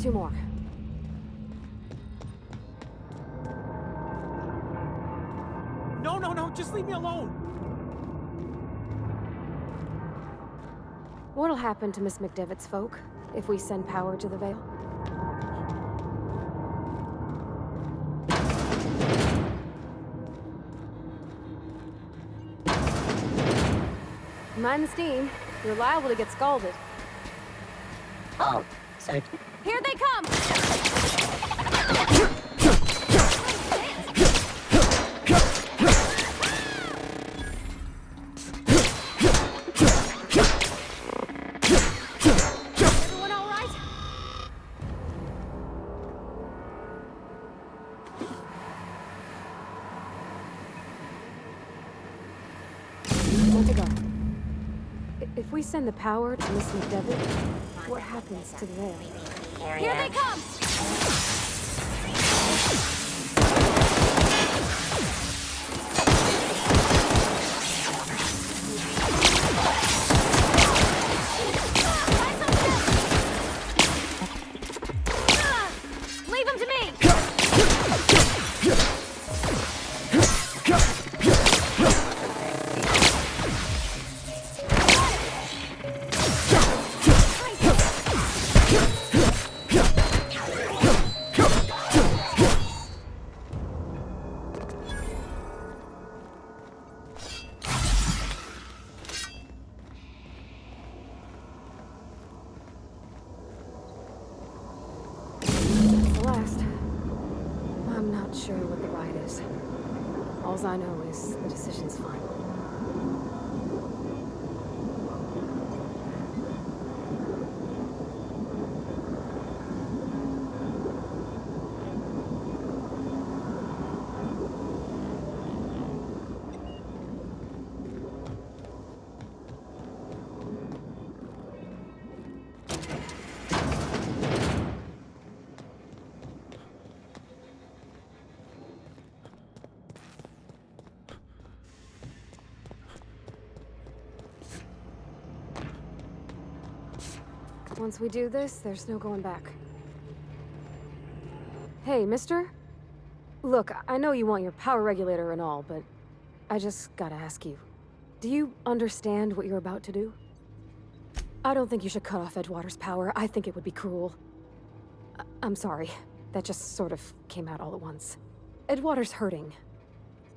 2 more. No, just leave me alone! What'll happen to Miss McDevitt's folk if we send power to the Vale? Mind the steam. You're liable to get scalded. Oh, so... Here they come! Everyone all right? Good to go. If we send the power to Miss McDevitt, what happens to the Vale? Here they come! Leave them to me! Last. I'm not sure what the ride is. All I know is the decision's final. Once we do this, there's no going back. Hey, mister? Look, I know you want your power regulator and all, but I just gotta ask you. Do you understand what you're about to do? I don't think you should cut off Edgewater's power. I think it would be cruel. I'm sorry. That just sort of came out all at once. Edgewater's hurting.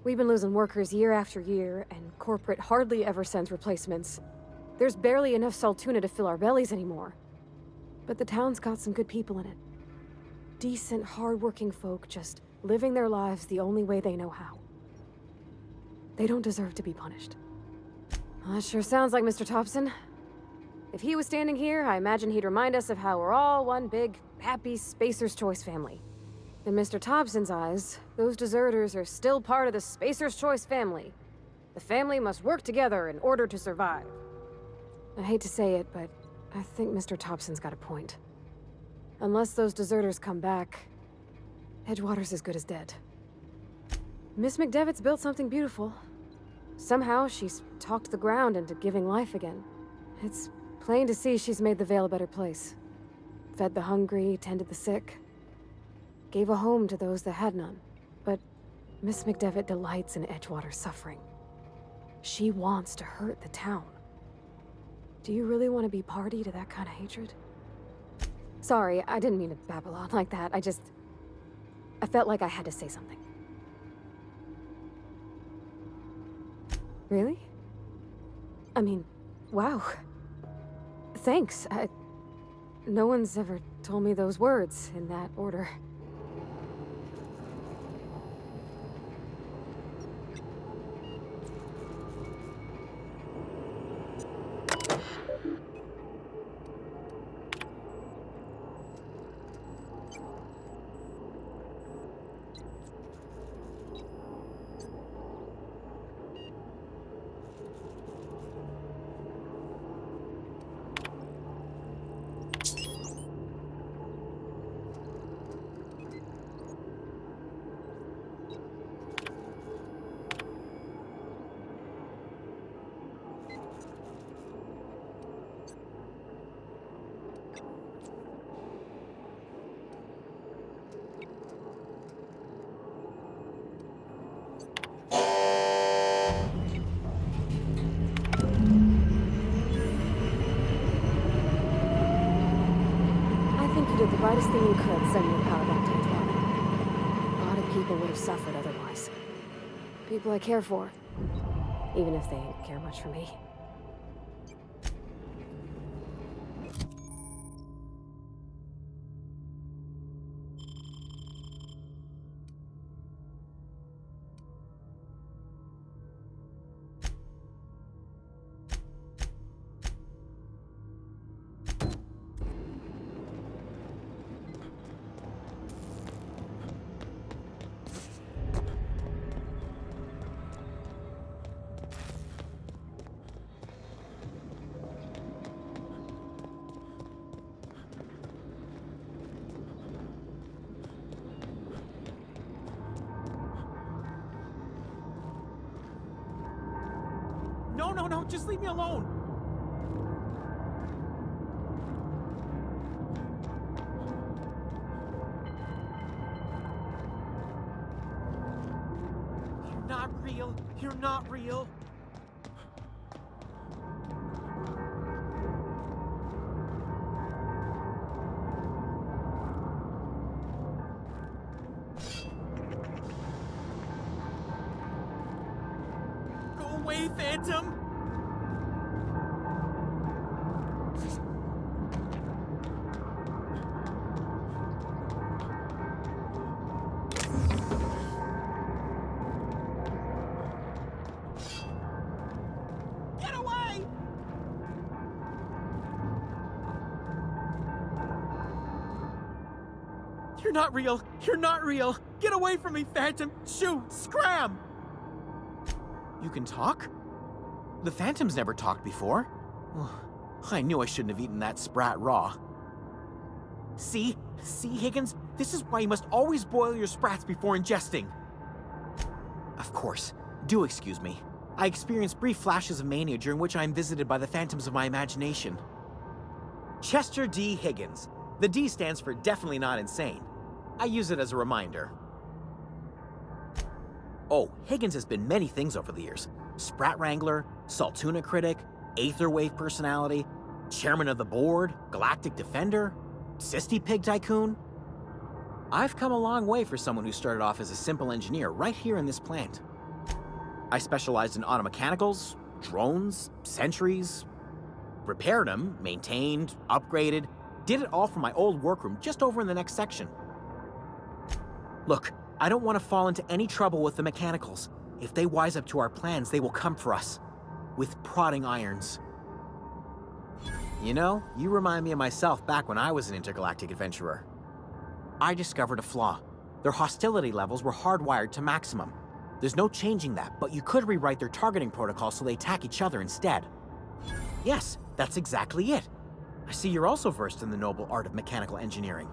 We've been losing workers year after year, and corporate hardly ever sends replacements. There's barely enough Saltuna to fill our bellies anymore. But the town's got some good people in it. Decent, hard-working folk just living their lives the only way they know how. They don't deserve to be punished. Well, that sure sounds like Mr. Thompson. If he was standing here, I imagine he'd remind us of how we're all one big, happy Spacer's Choice family. In Mr. Thompson's eyes, those deserters are still part of the Spacer's Choice family. The family must work together in order to survive. I hate to say it, but I think Mr. Thompson's got a point. Unless those deserters come back, Edgewater's as good as dead. Miss McDevitt's built something beautiful. Somehow, she's talked the ground into giving life again. It's plain to see she's made the Vale a better place. Fed the hungry, tended the sick. Gave a home to those that had none. But Miss McDevitt delights in Edgewater's suffering. She wants to hurt the town. Do you really want to be party to that kind of hatred? Sorry, I didn't mean to babble on like that. I felt like I had to say something. Really? I mean, wow. Thanks. No one's ever told me those words in that order. the brightest thing you could, sending the power back to Antoine. A lot of people would have suffered otherwise. People I care for. Even if they don't care much for me. No, just leave me alone! You're not real! You're not real! Go away, Phantom! Get away! You're not real! You're not real! Get away from me, Phantom! Shoot! Scram! You can talk? The Phantom's never talked before. I knew I shouldn't have eaten that sprat raw. See, Higgins? This is why you must always boil your sprats before ingesting. Of course. Do excuse me. I experience brief flashes of mania during which I am visited by the phantoms of my imagination. Chester D. Higgins. The D stands for definitely not insane. I use it as a reminder. Oh, Higgins has been many things over the years. Sprat Wrangler, Saltuna Critic, Aetherwave Personality, Chairman of the Board, Galactic Defender, Sisty Pig Tycoon. I've come a long way for someone who started off as a simple engineer right here in this plant. I specialized in automechanicals, drones, sentries, repaired them, maintained, upgraded, did it all from my old workroom just over in the next section. Look, I don't want to fall into any trouble with the mechanicals. If they wise up to our plans, they will come for us. With prodding irons. You know, you remind me of myself back when I was an intergalactic adventurer. I discovered a flaw. Their hostility levels were hardwired to maximum. There's no changing that, but you could rewrite their targeting protocol so they attack each other instead. Yes, that's exactly it. I see you're also versed in the noble art of mechanical engineering.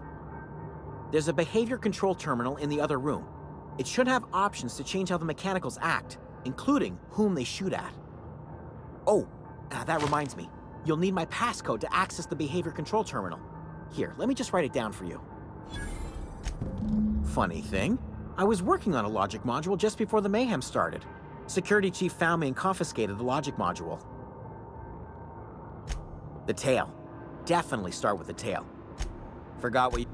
There's a behavior control terminal in the other room. It should have options to change how the mechanicals act, including whom they shoot at. Oh, that reminds me. You'll need my passcode to access the behavior control terminal. Here, let me just write it down for you. Funny thing, I was working on a logic module just before the mayhem started. Security chief found me and confiscated the logic module. The tail. Definitely start with the tail. Forgot what you...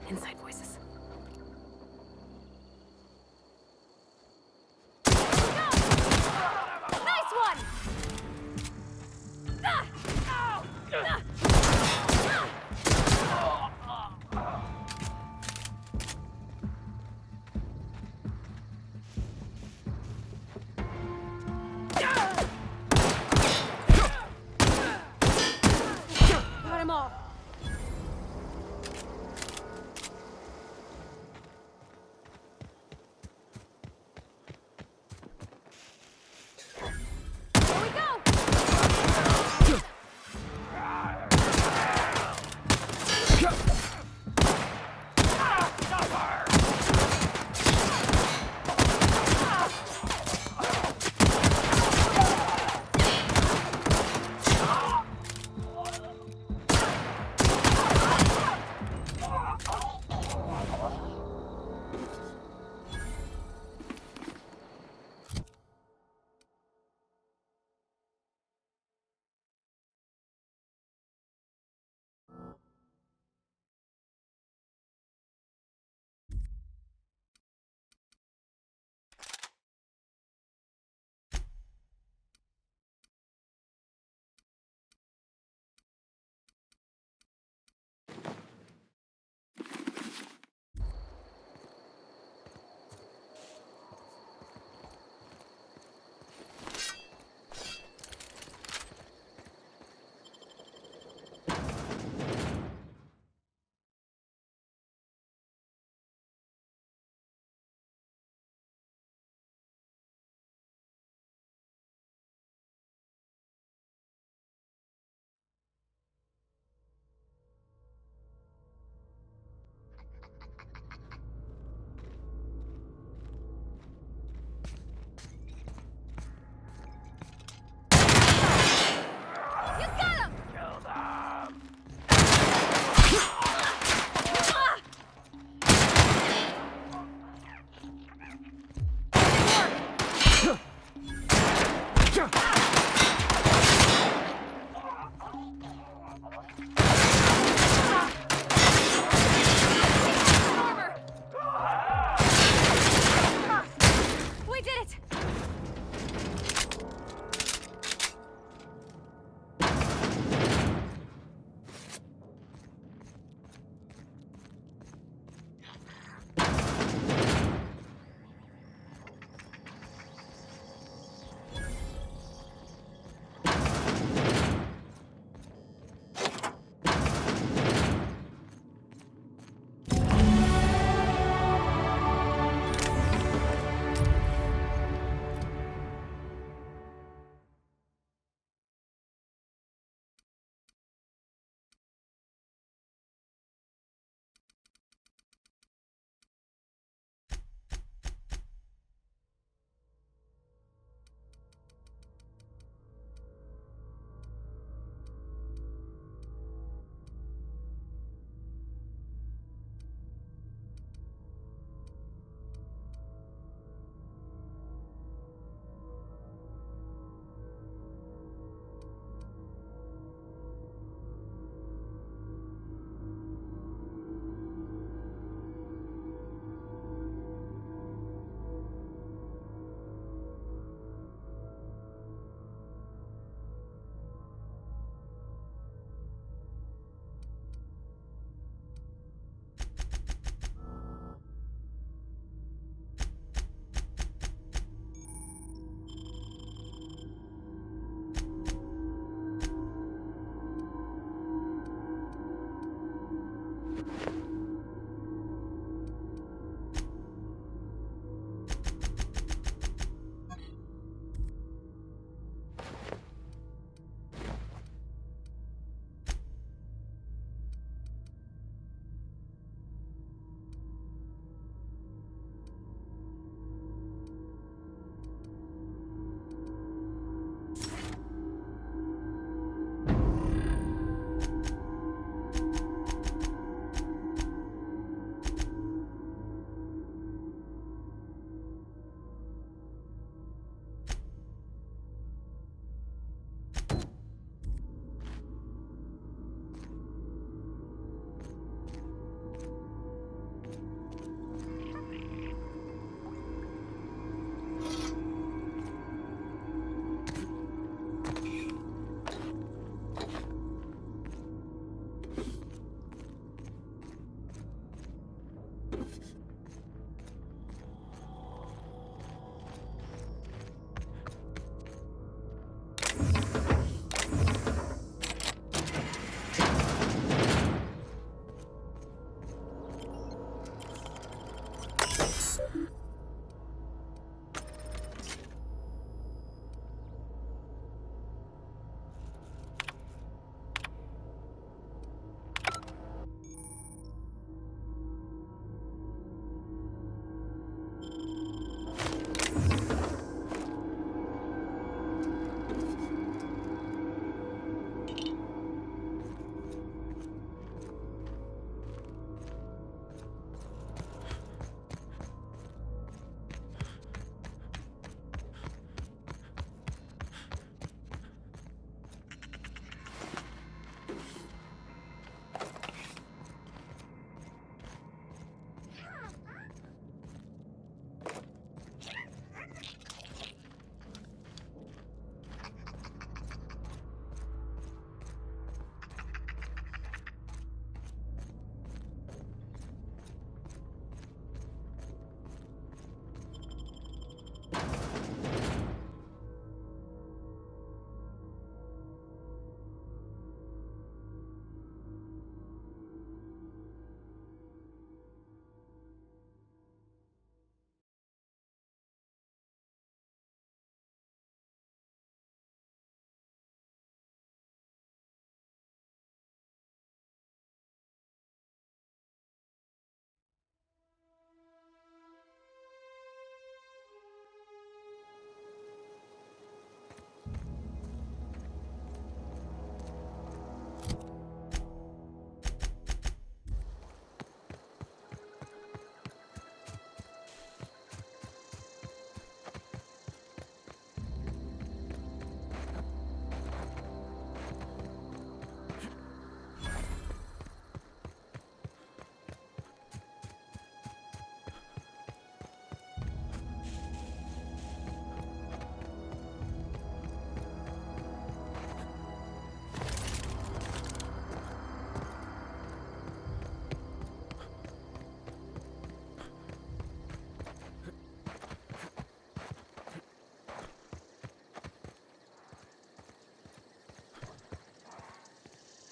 Inside voices. Nice one! Got him all. Here we go!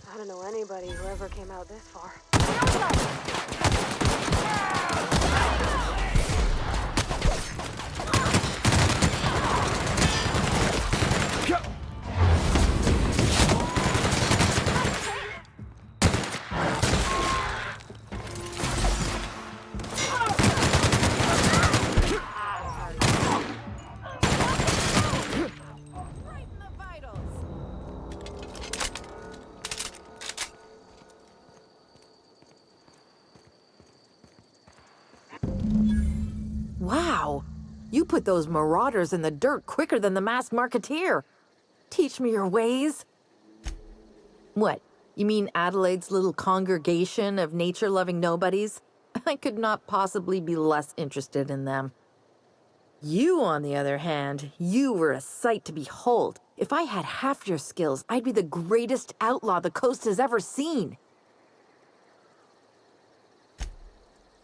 I don't know anybody who ever came out this far. Wow, you put those marauders in the dirt quicker than the masked marketeer. Teach me your ways. What, you mean Adelaide's little congregation of nature-loving nobodies? I could not possibly be less interested in them. You, on the other hand, you were a sight to behold. If I had half your skills, I'd be the greatest outlaw the coast has ever seen.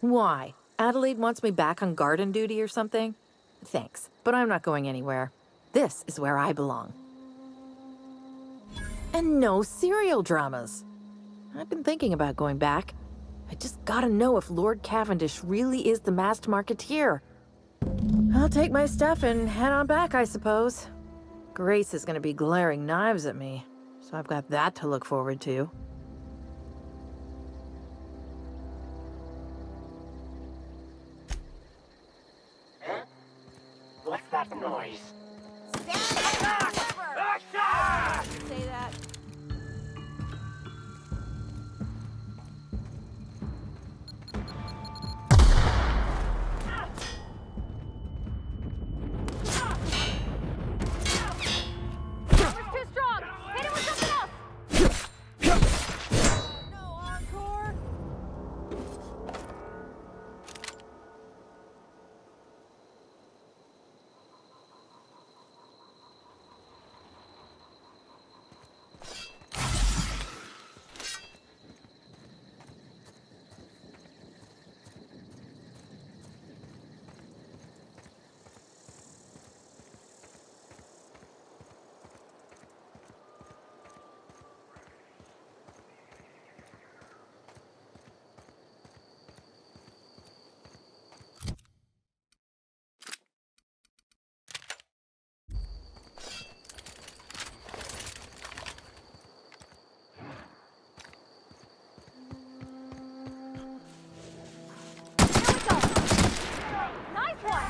Why? Adelaide wants me back on garden duty or something? Thanks, but I'm not going anywhere. This is where I belong. And no serial dramas. I've been thinking about going back. I just gotta know if Lord Cavendish really is the masked marketeer. I'll take my stuff and head on back, I suppose. Grace is gonna be glaring knives at me, so I've got that to look forward to. What's that noise? Say that. Too strong! Hit it with something else! No encore. Nice one!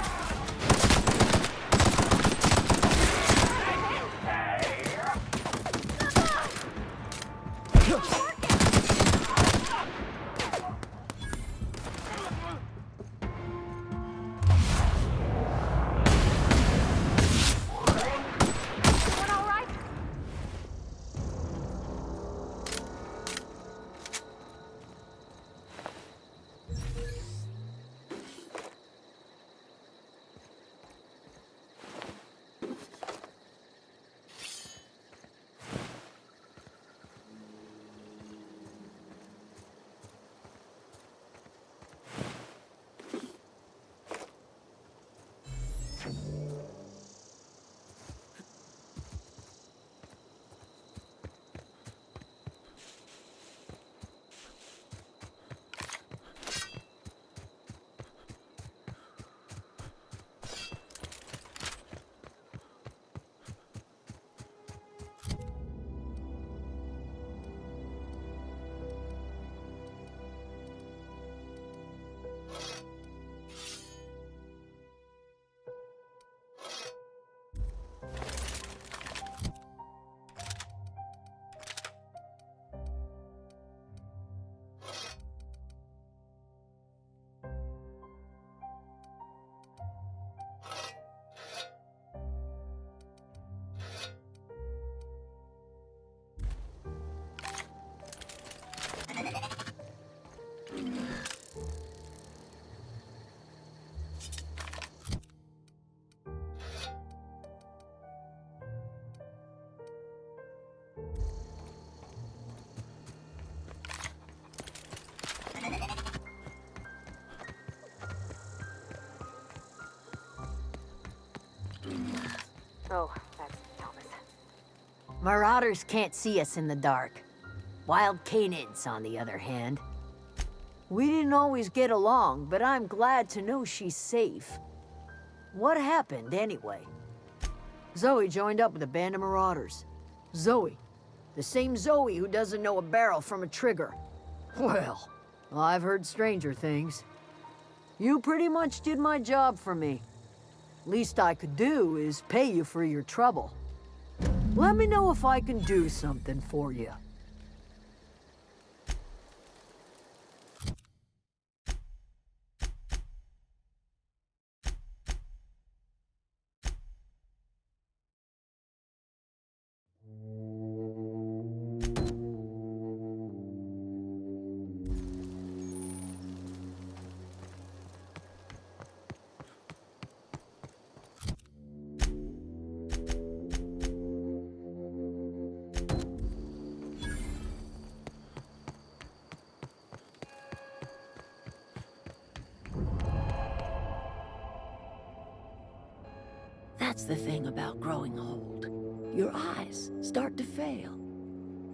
Doing all right? Oh, that's Thomas. Marauders can't see us in the dark. Wild Canids, on the other hand. We didn't always get along, but I'm glad to know she's safe. What happened, anyway? Zoe joined up with a band of marauders. Zoe. The same Zoe who doesn't know a barrel from a trigger. Well, I've heard stranger things. You pretty much did my job for me. Least I could do is pay you for your trouble. Let me know if I can do something for you. That's the thing about growing old. Your eyes start to fail.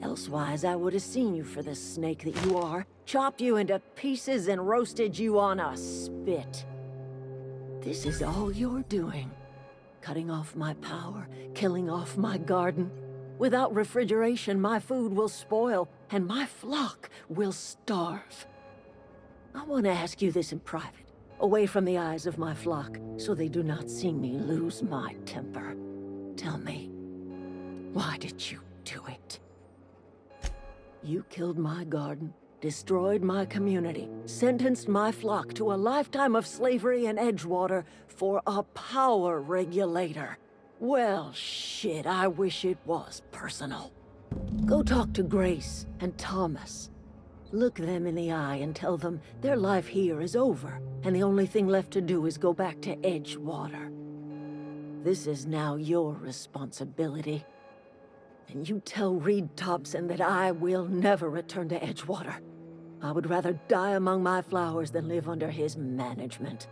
Elsewise, I would have seen you for the snake that you are, chopped you into pieces and roasted you on a spit. This is all you're doing. Cutting off my power, killing off my garden. Without refrigeration, my food will spoil, and my flock will starve. I want to ask you this in private, away from the eyes of my flock, so they do not see me lose my temper. Tell me, why did you do it? You killed my garden, destroyed my community, sentenced my flock to a lifetime of slavery in Edgewater for a power regulator. Well, shit, I wish it was personal. Go talk to Grace and Thomas. Look them in the eye and tell them their life here is over, and the only thing left to do is go back to Edgewater. This is now your responsibility. And you tell Reed Thompson that I will never return to Edgewater. I would rather die among my flowers than live under his management.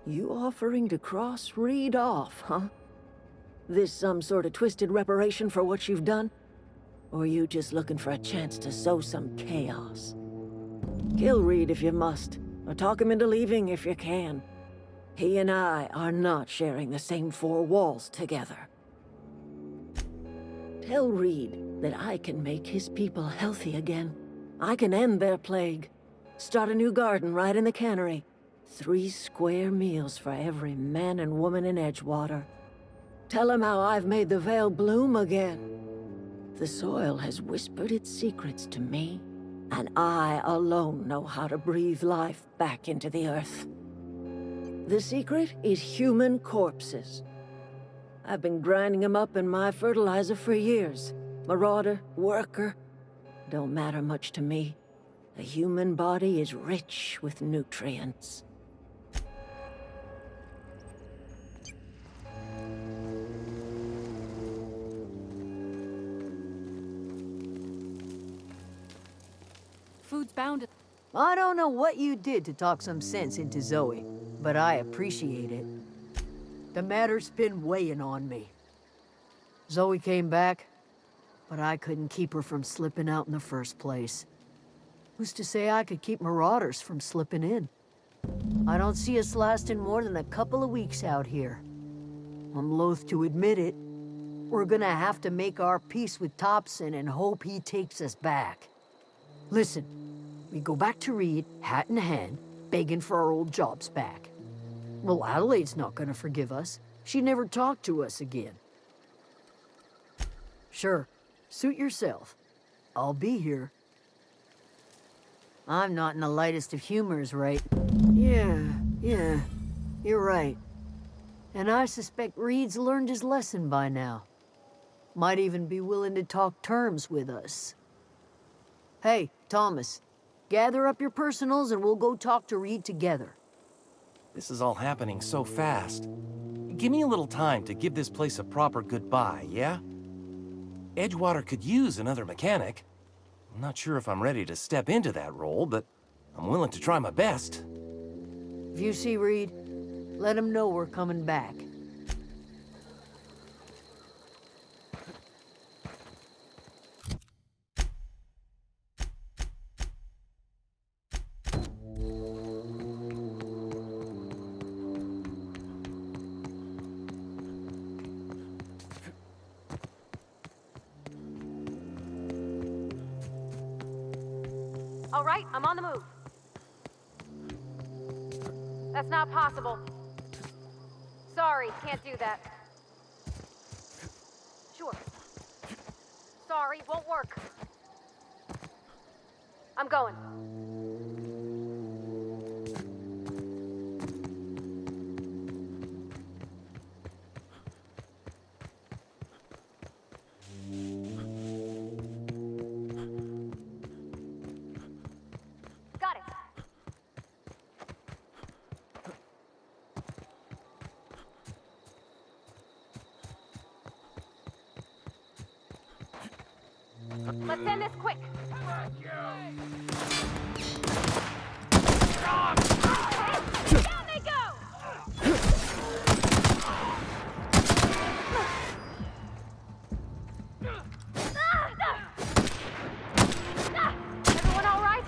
You offering to cross Reed off, huh? This some sort of twisted reparation for what you've done? Or you just looking for a chance to sow some chaos? Kill Reed if you must, or talk him into leaving if you can. He and I are not sharing the same four walls together. Tell Reed that I can make his people healthy again. I can end their plague. Start a new garden right in the cannery. 3 square meals for every man and woman in Edgewater. Tell him how I've made the Vale bloom again. The soil has whispered its secrets to me, and I alone know how to breathe life back into the earth. The secret is human corpses. I've been grinding them up in my fertilizer for years. Marauder, worker, don't matter much to me. The human body is rich with nutrients. Food's bound. I don't know what you did to talk some sense into Zoe, but I appreciate it. The matter's been weighing on me. Zoe came back, but I couldn't keep her from slipping out in the first place. Who's to say I could keep marauders from slipping in? I don't see us lasting more than a couple of weeks out here. I'm loath to admit it. We're gonna have to make our peace with Thompson and hope he takes us back. Listen, we go back to Reed, hat in hand, begging for our old jobs back. Well, Adelaide's not gonna forgive us. She never talked to us again. Sure, suit yourself. I'll be here. I'm not in the lightest of humors, right? Yeah, you're right. And I suspect Reed's learned his lesson by now. Might even be willing to talk terms with us. Hey, Thomas, gather up your personals and we'll go talk to Reed together. This is all happening so fast. Give me a little time to give this place a proper goodbye, yeah? Edgewater could use another mechanic. I'm not sure if I'm ready to step into that role, but I'm willing to try my best. If you see Reed, let him know we're coming back. All right, I'm on the move. That's not possible. Sorry, can't do that. Sure. Sorry, won't work. I'm going. Got it. Let's end this quick. Down they go! Everyone all right?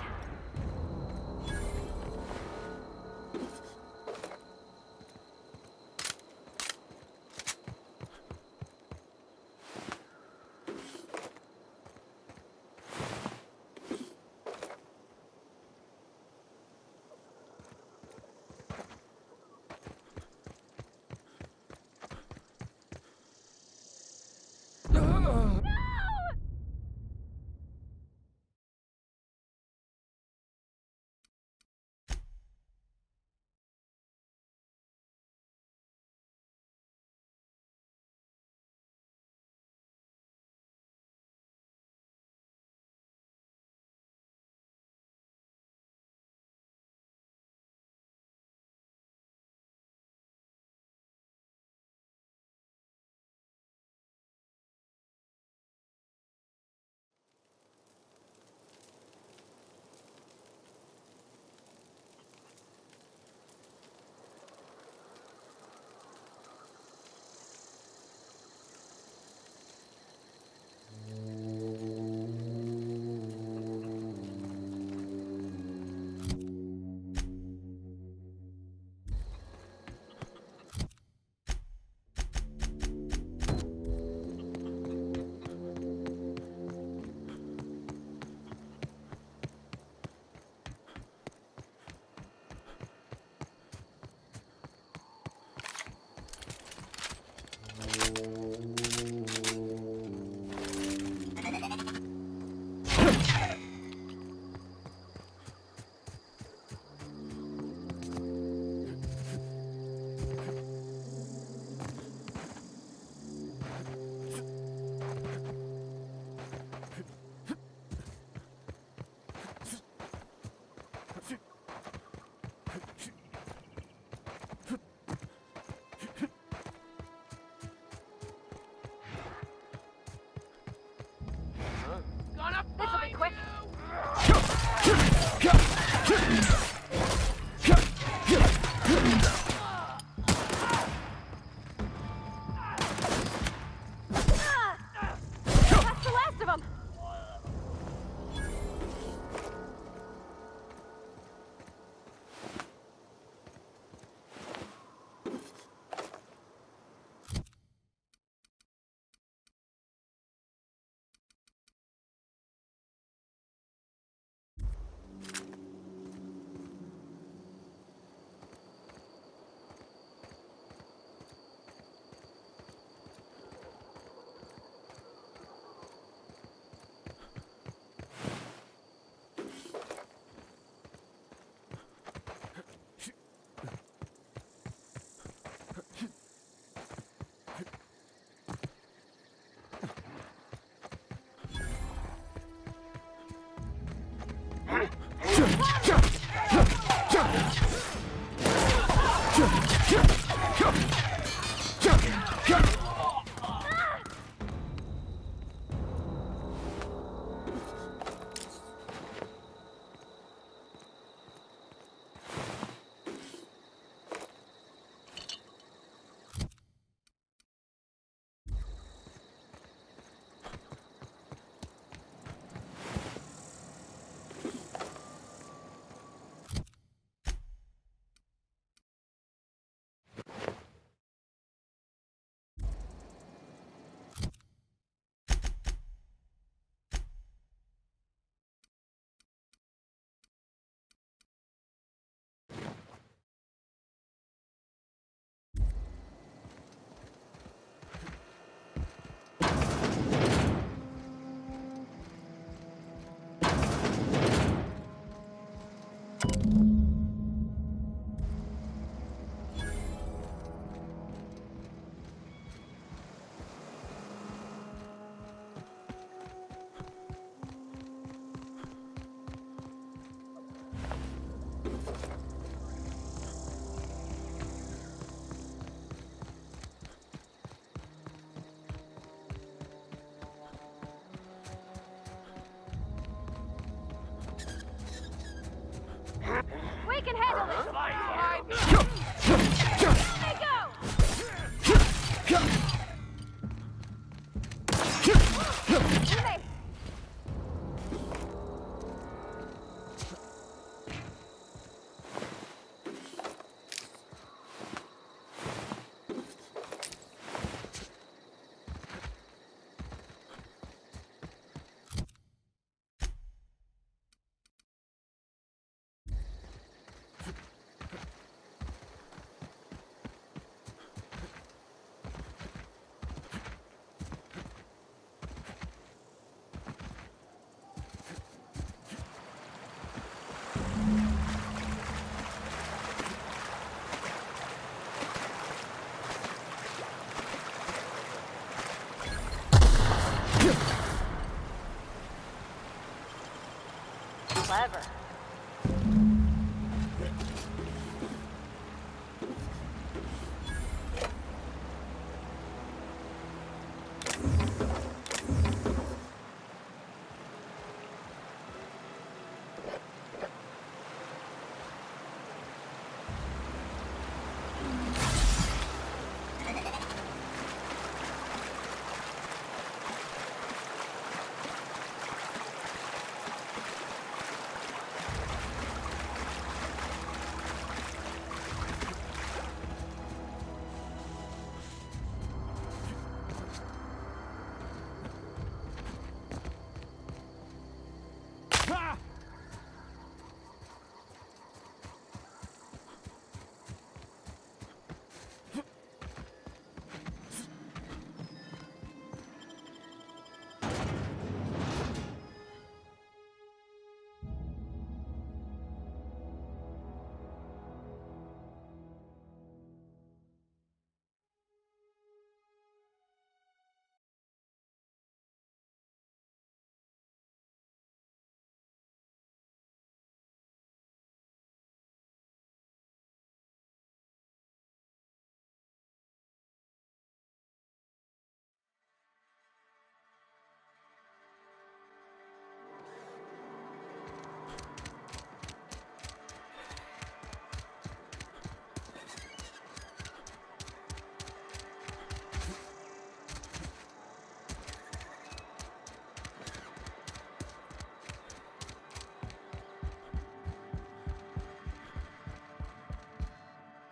Clever.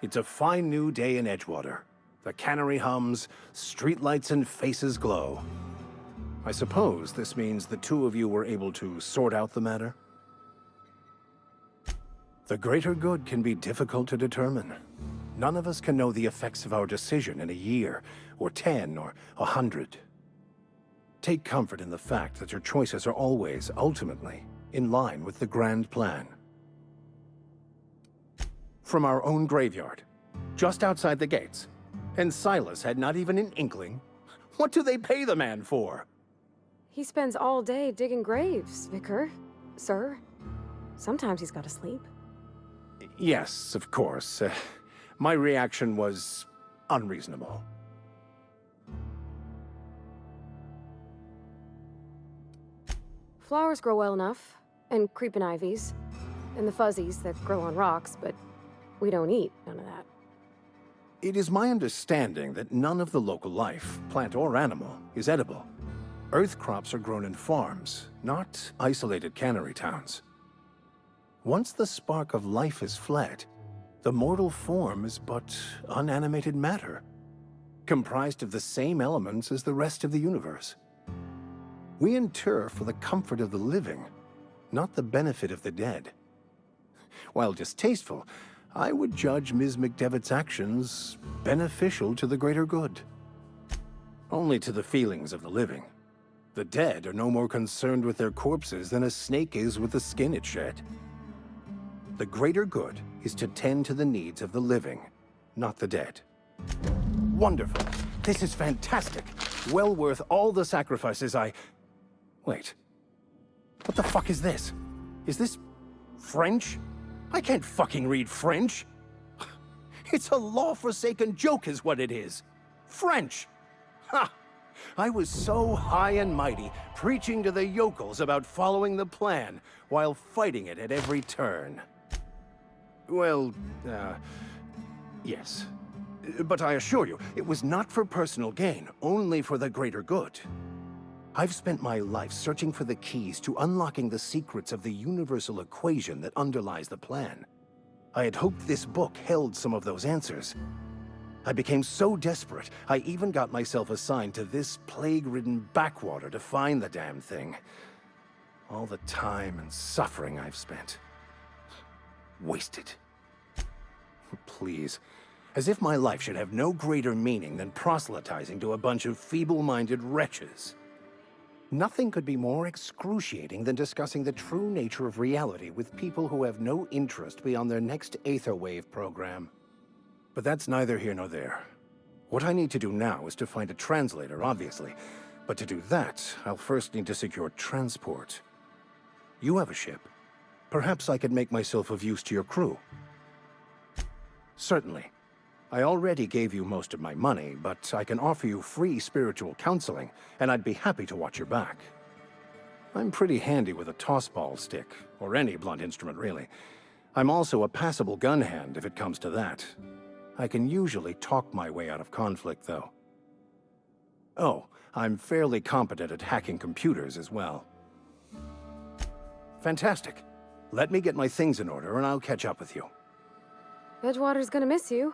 It's a fine new day in Edgewater. The cannery hums, streetlights and faces glow. I suppose this means the two of you were able to sort out the matter? The greater good can be difficult to determine. None of us can know the effects of our decision in a year, or 10, or 100. Take comfort in the fact that your choices are always, ultimately, in line with the grand plan. From our own graveyard, just outside the gates. And Silas had not even an inkling. What do they pay the man for? He spends all day digging graves, Vicar. Sir. Sometimes he's gotta sleep. Yes, of course. My reaction was unreasonable. Flowers grow well enough, and creeping ivies, and the fuzzies that grow on rocks, but we don't eat none of that. It is my understanding that none of the local life, plant or animal, is edible. Earth crops are grown in farms, not isolated cannery towns. Once the spark of life is fled, the mortal form is but unanimated matter, comprised of the same elements as the rest of the universe. We inter for the comfort of the living, not the benefit of the dead. While distasteful, I would judge Ms. McDevitt's actions beneficial to the greater good. Only to the feelings of the living. The dead are no more concerned with their corpses than a snake is with the skin it shed. The greater good is to tend to the needs of the living, not the dead. Wonderful. This is fantastic. Well worth all the sacrifices Wait. What the fuck is this? Is this French? I can't fucking read French. It's a law-forsaken joke is what it is. French. Ha! I was so high and mighty, preaching to the yokels about following the plan, while fighting it at every turn. Well, yes. But I assure you, it was not for personal gain, only for the greater good. I've spent my life searching for the keys to unlocking the secrets of the universal equation that underlies the plan. I had hoped this book held some of those answers. I became so desperate, I even got myself assigned to this plague-ridden backwater to find the damn thing. All the time and suffering I've spent. Wasted. Please. As if my life should have no greater meaning than proselytizing to a bunch of feeble-minded wretches. Nothing could be more excruciating than discussing the true nature of reality with people who have no interest beyond their next Aetherwave program. But that's neither here nor there. What I need to do now is to find a translator, obviously. But to do that, I'll first need to secure transport. You have a ship. Perhaps I could make myself of use to your crew. Certainly. I already gave you most of my money, but I can offer you free spiritual counseling, and I'd be happy to watch your back. I'm pretty handy with a tossball stick, or any blunt instrument, really. I'm also a passable gun hand, if it comes to that. I can usually talk my way out of conflict, though. Oh, I'm fairly competent at hacking computers as well. Fantastic. Let me get my things in order, and I'll catch up with you. Edgewater's gonna miss you.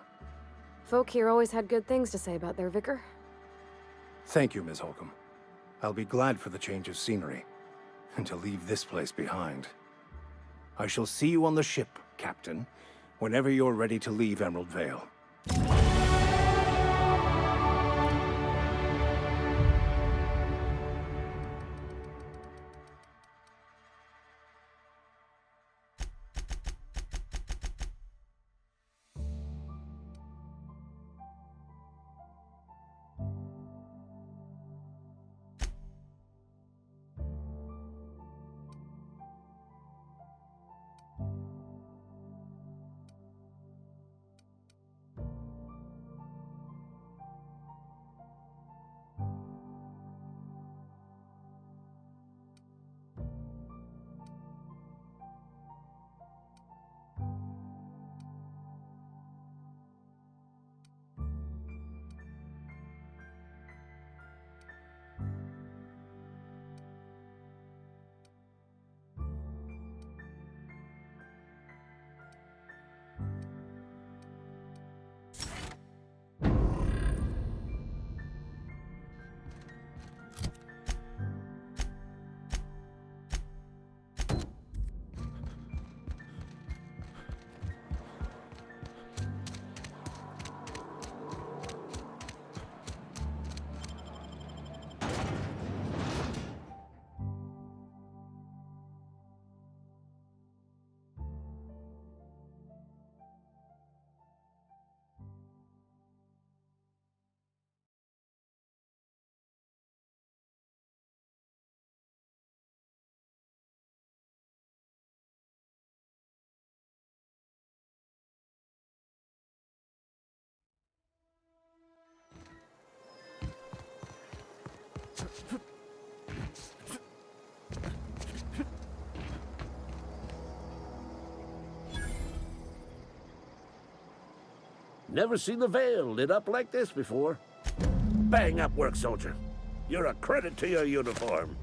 Folk here always had good things to say about their vicar. Thank you, Ms. Holcomb. I'll be glad for the change of scenery, and to leave this place behind. I shall see you on the ship, Captain, whenever you're ready to leave Emerald Vale. Never seen the Vale lit up like this before. Bang up work, soldier. You're a credit to your uniform.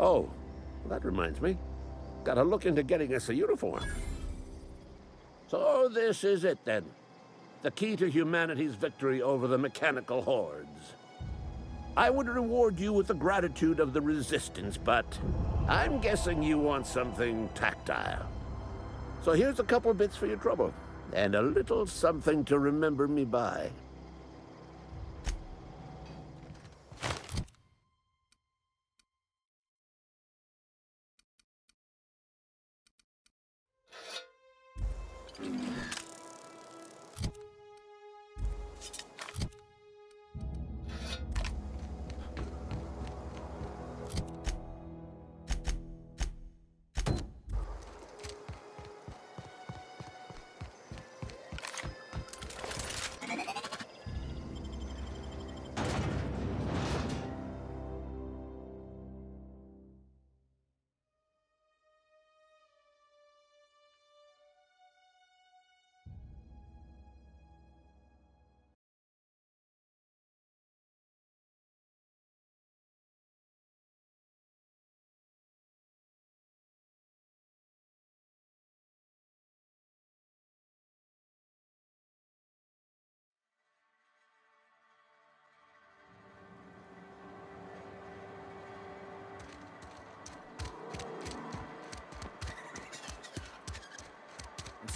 Oh, that reminds me. Gotta look into getting us a uniform. So this is it then. The key to humanity's victory over the mechanical hordes. I would reward you with the gratitude of the Resistance, but I'm guessing you want something tactile. So here's a couple bits for your trouble. And a little something to remember me by.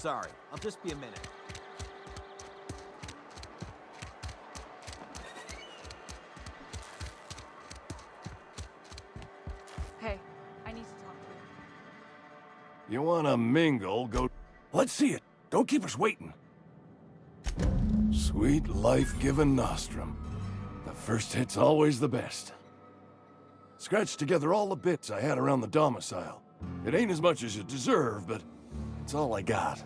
sorry. I'll just be a minute. Hey, I need to talk to you. You wanna mingle, go... Let's see it. Don't keep us waiting. Sweet life-giving Nostrum. The first hit's always the best. Scratched together all the bits I had around the domicile. It ain't as much as you deserve, but it's all I got.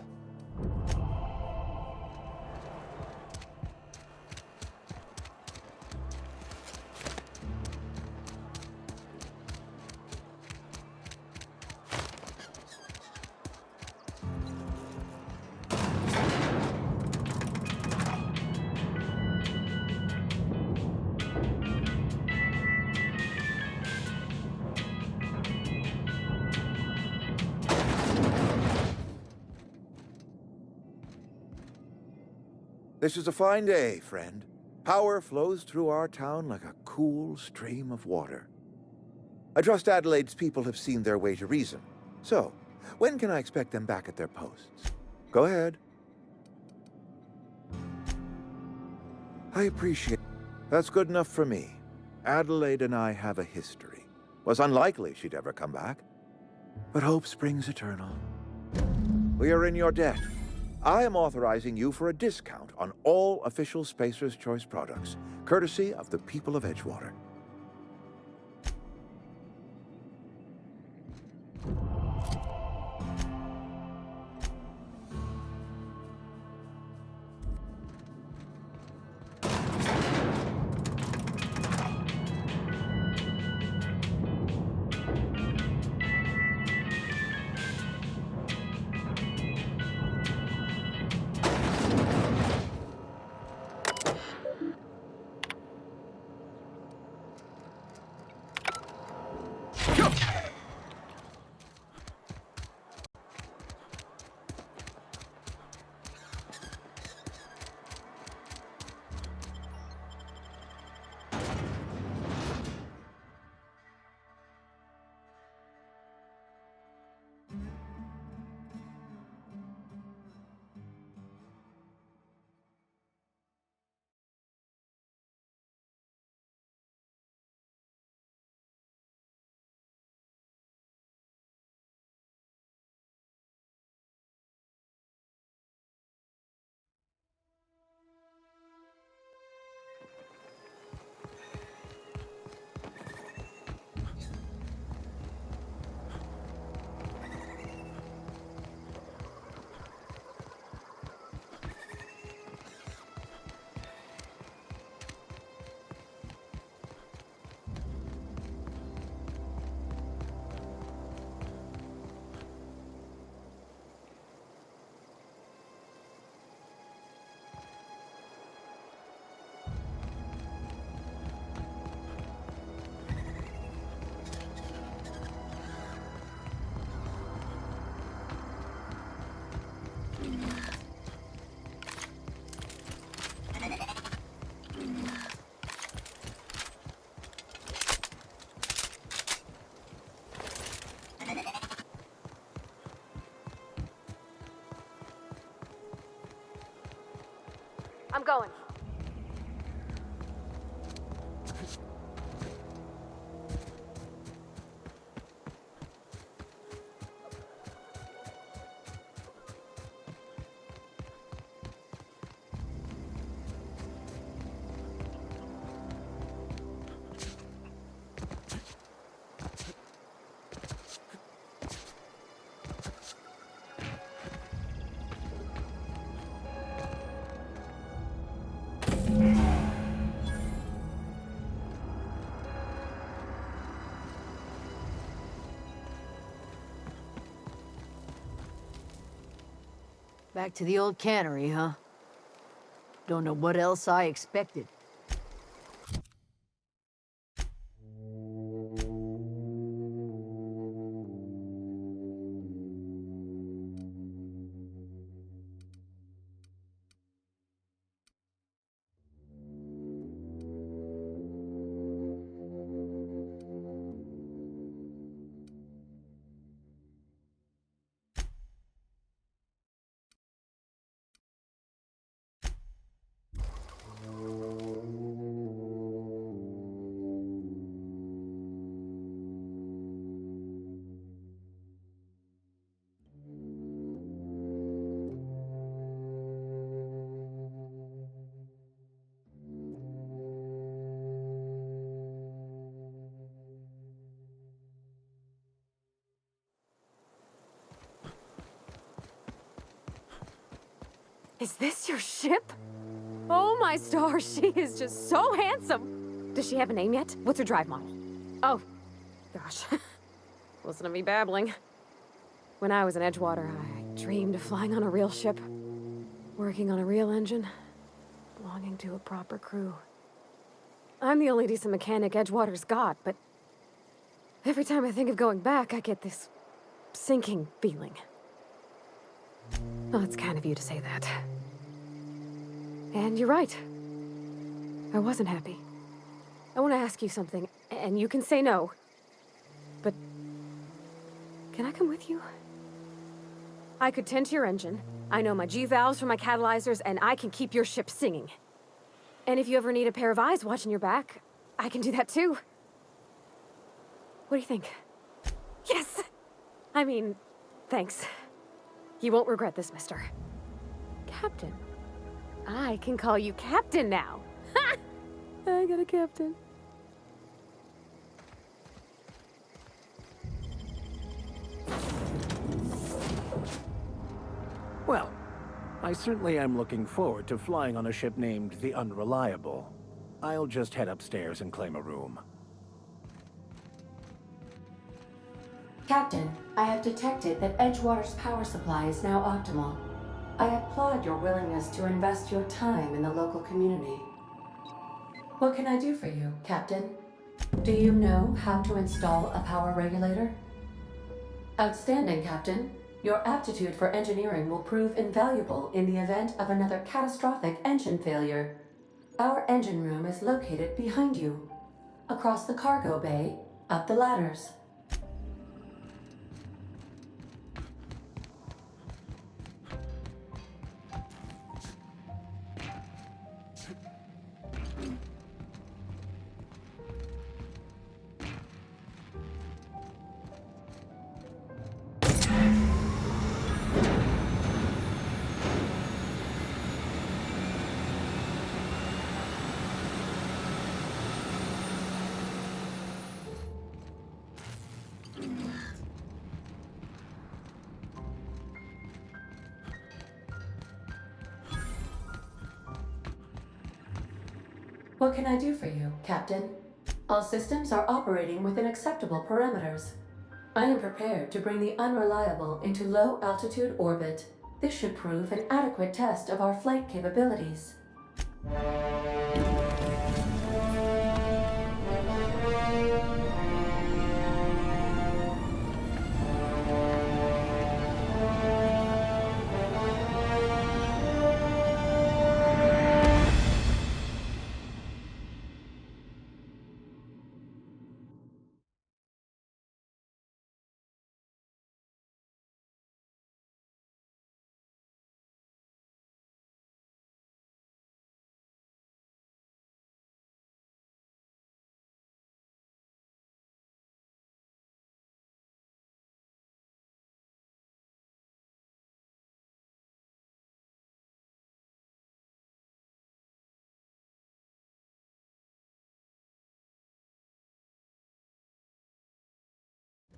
This is a fine day, friend. Power flows through our town like a cool stream of water. I trust Adelaide's people have seen their way to reason. So, when can I expect them back at their posts? Go ahead. I appreciate... That's good enough for me. Adelaide and I have a history. Was unlikely she'd ever come back. But hope springs eternal. We are in your debt. I am authorizing you for a discount on all official Spacer's Choice products, courtesy of the people of Edgewater. I'm going. Back to the old cannery, huh? Don't know what else I expected. Is this your ship? Oh my stars, she is just so handsome! Does she have a name yet? What's her drive model? Oh, gosh. Listen to me babbling. When I was in Edgewater, I dreamed of flying on a real ship, working on a real engine, belonging to a proper crew. I'm the only decent mechanic Edgewater's got, but every time I think of going back, I get this sinking feeling. Well, it's kind of you to say that. And you're right. I wasn't happy. I want to ask you something, and you can say no. But can I come with you? I could tend to your engine. I know my G-valves for my catalyzers, and I can keep your ship singing. And if you ever need a pair of eyes watching your back, I can do that too. What do you think? Yes! I mean, thanks. You won't regret this, mister. Captain. I can call you Captain now. Ha! I got a captain. Well, I certainly am looking forward to flying on a ship named the Unreliable. I'll just head upstairs and claim a room. Captain, I have detected that Edgewater's power supply is now optimal. I applaud your willingness to invest your time in the local community. What can I do for you, Captain? Do you know how to install a power regulator? Outstanding, Captain. Your aptitude for engineering will prove invaluable in the event of another catastrophic engine failure. Our engine room is located behind you, across the cargo bay, up the ladders. What can I do for you, Captain? All systems are operating within acceptable parameters. I am prepared to bring the Unreliable into low-altitude orbit. This should prove an adequate test of our flight capabilities.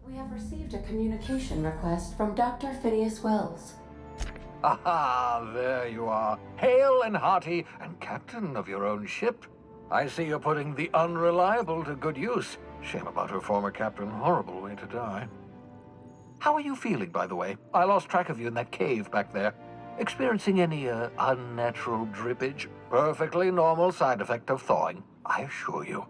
We have received a communication request from Dr. Phineas Wells. Aha, there you are. Hale and hearty, and captain of your own ship. I see you're putting the Unreliable to good use. Shame about her former captain. Horrible way to die. How are you feeling, by the way? I lost track of you in that cave back there. Experiencing any, unnatural drippage? Perfectly normal side effect of thawing, I assure you.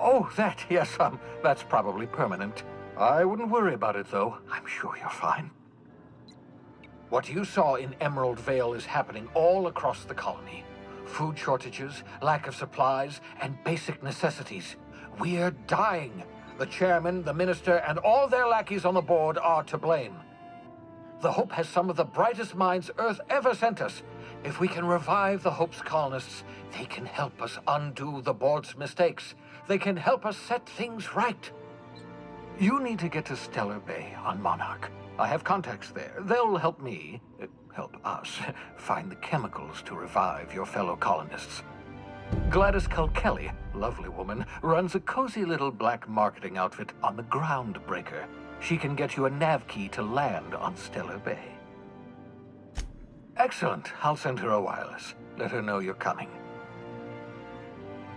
Oh, that, yes, that's probably permanent. I wouldn't worry about it, though. I'm sure you're fine. What you saw in Emerald Vale is happening all across the colony. Food shortages, lack of supplies, and basic necessities. We're dying. The chairman, the minister, and all their lackeys on the board are to blame. The Hope has some of the brightest minds Earth ever sent us. If we can revive the Hope's colonists, they can help us undo the board's mistakes. They can help us set things right. You need to get to Stellar Bay on Monarch. I have contacts there. They'll help me, help us, find the chemicals to revive your fellow colonists. Gladys Kilkelly, lovely woman, runs a cozy little black marketing outfit on the Groundbreaker. She can get you a nav key to land on Stellar Bay. Excellent. I'll send her a wireless. Let her know you're coming.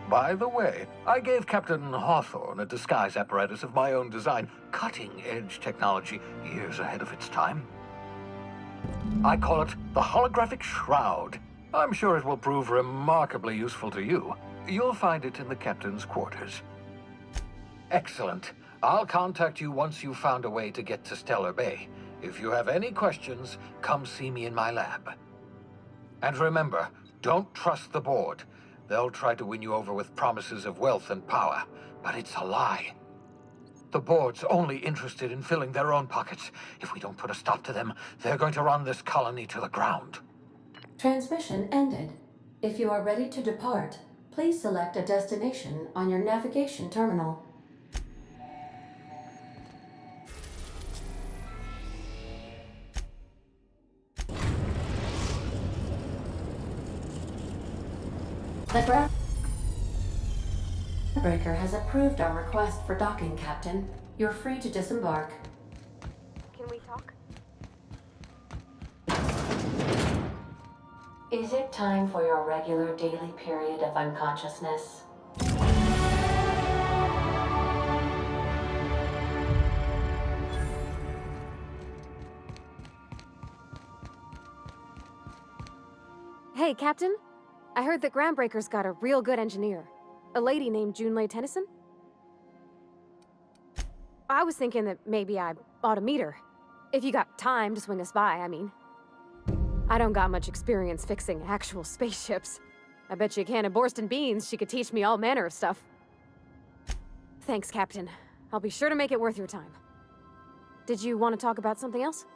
By the way, I gave Captain Hawthorne a disguise apparatus of my own design, cutting-edge technology years ahead of its time. I call it the Holographic Shroud. I'm sure it will prove remarkably useful to you. You'll find it in the captain's quarters. Excellent. I'll contact you once you've found a way to get to Stellar Bay. If you have any questions, come see me in my lab. And remember, don't trust the board. They'll try to win you over with promises of wealth and power, but it's a lie. The board's only interested in filling their own pockets. If we don't put a stop to them, they're going to run this colony to the ground. Transmission ended. If you are ready to depart, please select a destination on your navigation terminal. The Groundbreaker has approved our request for docking, Captain. You're free to disembark. Can we talk? Is it time for your regular daily period of unconsciousness? Hey, Captain. I heard that Groundbreaker's got a real good engineer. A lady named Junlei Tennyson. I was thinking that maybe I ought to meet her. If you got time to swing us by, I mean. I don't got much experience fixing actual spaceships. I bet you a can of Borston beans she could teach me all manner of stuff. Thanks, Captain. I'll be sure to make it worth your time. Did you want to talk about something else?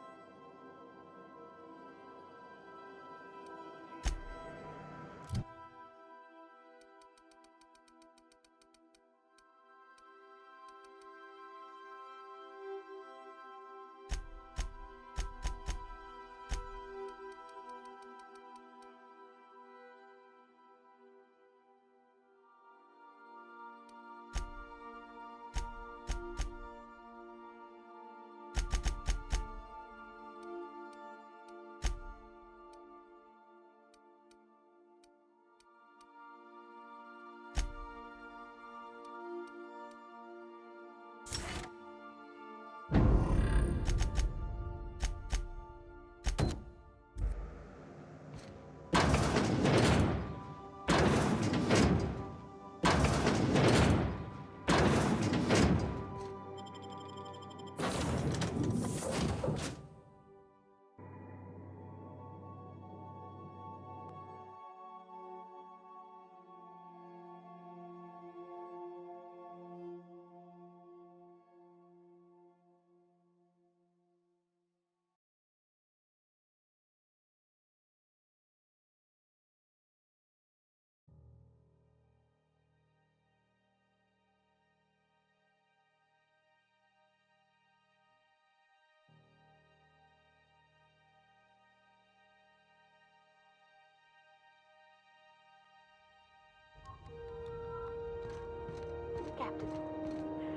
Captain.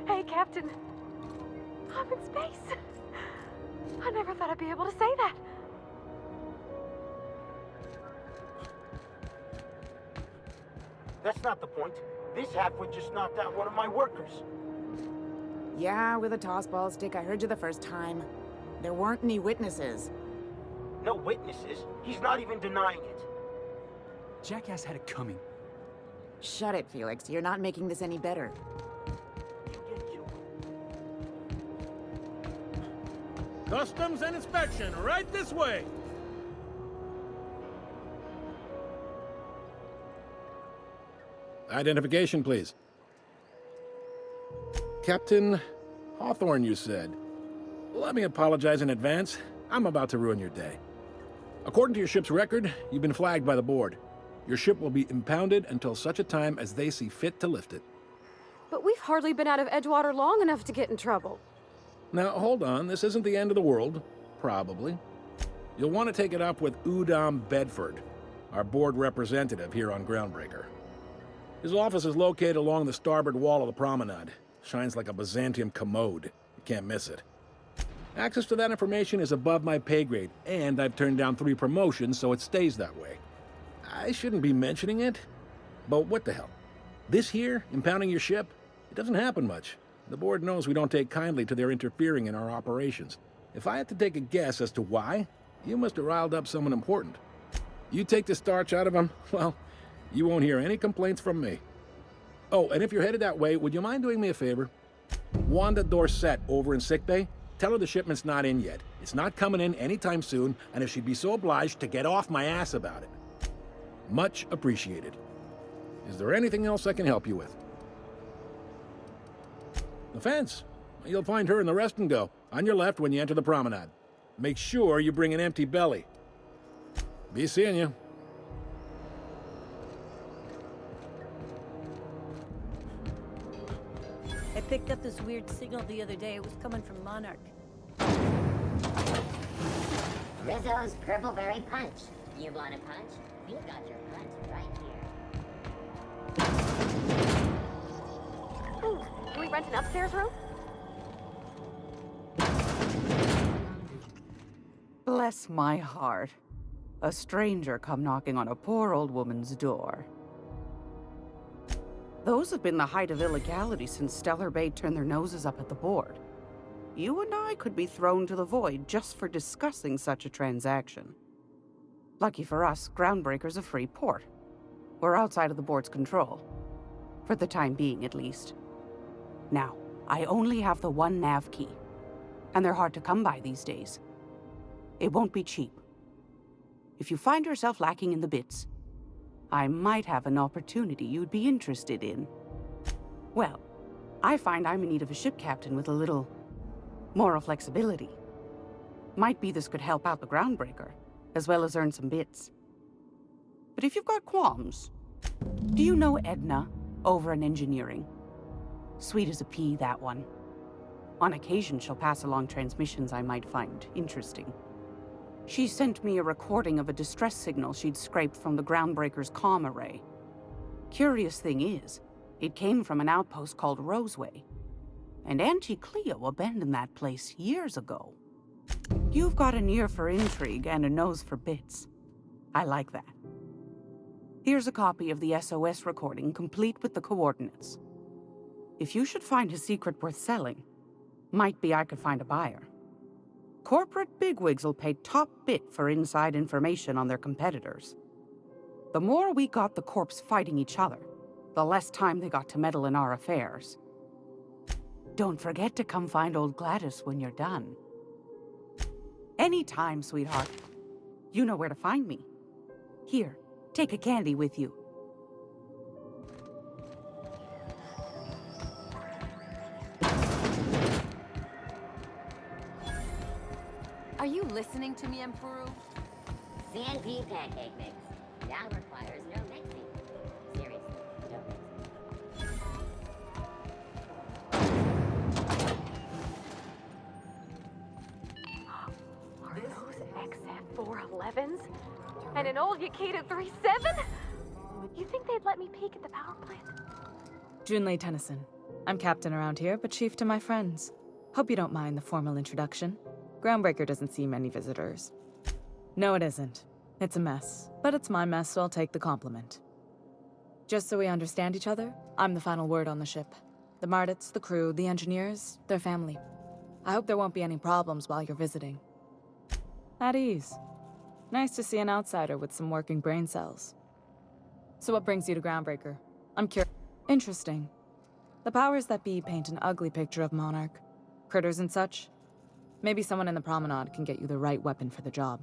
Hey, Captain. I'm in space. I never thought I'd be able to say that. That's not the point. This halfwit just knocked out one of my workers. Yeah, with a toss-ball stick. I heard you the first time. There weren't any witnesses. No witnesses? He's not even denying it. Jackass had it coming. Shut it, Felix. You're not making this any better. Customs and inspection, right this way! Identification, please. Captain Hawthorne, you said. Let me apologize in advance. I'm about to ruin your day. According to your ship's record, you've been flagged by the board. Your ship will be impounded until such a time as they see fit to lift it. But we've hardly been out of Edgewater long enough to get in trouble. Now, hold on. This isn't the end of the world. Probably. You'll want to take it up with Udom Bedford, our board representative here on Groundbreaker. His office is located along the starboard wall of the promenade. Shines like a Byzantium commode. You can't miss it. Access to that information is above my pay grade, and I've turned down 3 promotions, so it stays that way. I shouldn't be mentioning it, but what the hell? This here, impounding your ship, it doesn't happen much. The board knows we don't take kindly to their interfering in our operations. If I had to take a guess as to why, you must have riled up someone important. You take the starch out of them, well, you won't hear any complaints from me. Oh, and if you're headed that way, would you mind doing me a favor? Wanda Dorset over in sickbay, tell her the shipment's not in yet. It's not coming in anytime soon, and if she'd be so obliged to get off my ass about it. Much appreciated. Is there anything else I can help you with? The fence. You'll find her in the rest and go, on your left when you enter the promenade. Make sure you bring an empty belly. Be seeing you. I picked up this weird signal the other day. It was coming from Monarch. Rizzo's Purpleberry Punch. You want a punch? We've got your punch right here. Ooh, can we rent an upstairs room? Bless my heart. A stranger come knocking on a poor old woman's door. Those have been the height of illegality since Stellar Bay turned their noses up at the board. You and I could be thrown to the void just for discussing such a transaction. Lucky for us, Groundbreaker's a free port. We're outside of the board's control. For the time being, at least. Now, I only have the 1 nav key. And they're hard to come by these days. It won't be cheap. If you find yourself lacking in the bits, I might have an opportunity you'd be interested in. Well, I find I'm in need of a ship captain with a little moral flexibility. Might be this could help out the Groundbreaker, as well as earn some bits. But if you've got qualms, do you know Edna over in engineering? Sweet as a pea, that one. On occasion, she'll pass along transmissions I might find interesting. She sent me a recording of a distress signal she'd scraped from the Groundbreaker's comm array. Curious thing is, it came from an outpost called Roseway. And Auntie Cleo abandoned that place years ago. You've got an ear for intrigue and a nose for bits. I like that. Here's a copy of the SOS recording, complete with the coordinates. If you should find a secret worth selling, might be I could find a buyer. Corporate bigwigs will pay top bit for inside information on their competitors. The more we got the corps fighting each other, the less time they got to meddle in our affairs. Don't forget to come find old Gladys when you're done. Anytime, sweetheart. You know where to find me. Here, take a candy with you. Are you listening to me, Emperor? CNP pancake mix. Now requires no mixing. Seriously, no mixing. Those XF411s? And an old Yakita 37? You think they'd let me peek at the power plant? Junlei Tennyson. I'm captain around here, but chief to my friends. Hope you don't mind the formal introduction. Groundbreaker doesn't see many visitors. No, it isn't. It's a mess. But it's my mess, so I'll take the compliment. Just so we understand each other, I'm the final word on the ship. The Mardits, the crew, the engineers, their family. I hope there won't be any problems while you're visiting. At ease. Nice to see an outsider with some working brain cells. So what brings you to Groundbreaker? I'm curious. Interesting. The powers that be paint an ugly picture of Monarch. Critters and such. Maybe someone in the promenade can get you the right weapon for the job.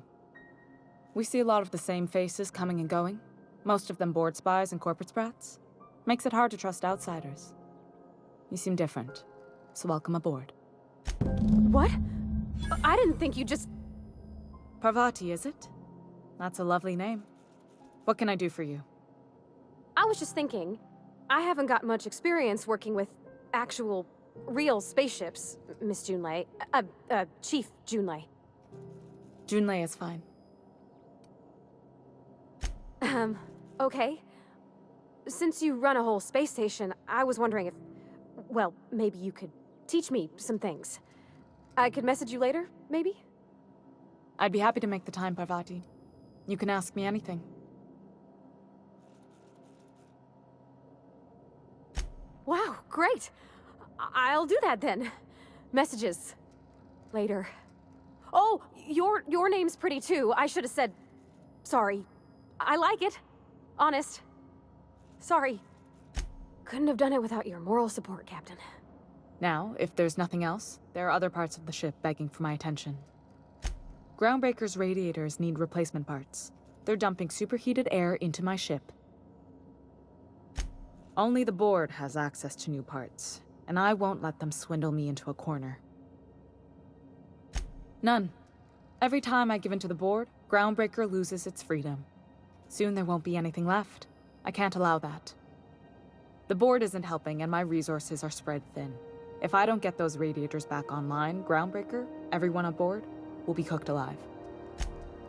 We see a lot of the same faces coming and going. Most of them board spies and corporate sprats. Makes it hard to trust outsiders. You seem different, so welcome aboard. What? I didn't think you just... Parvati, is it? That's a lovely name. What can I do for you? I was just thinking, I haven't got much experience working with actual, real spaceships, Miss Junlei. Chief Junlei. Junlei is fine. Okay. Since you run a whole space station, I was wondering if... Well, maybe you could teach me some things. I could message you later, maybe? I'd be happy to make the time, Parvati. You can ask me anything. Wow, great. I'll do that then. Messages. Later. Oh, your name's pretty too. I should have said... Sorry. I like it. Honest. Sorry. Couldn't have done it without your moral support, Captain. Now, if there's nothing else, there are other parts of the ship begging for my attention. Groundbreaker's radiators need replacement parts. They're dumping superheated air into my ship. Only the board has access to new parts, and I won't let them swindle me into a corner. None. Every time I give in to the board, Groundbreaker loses its freedom. Soon there won't be anything left. I can't allow that. The board isn't helping, and my resources are spread thin. If I don't get those radiators back online, Groundbreaker, everyone aboard, will be cooked alive.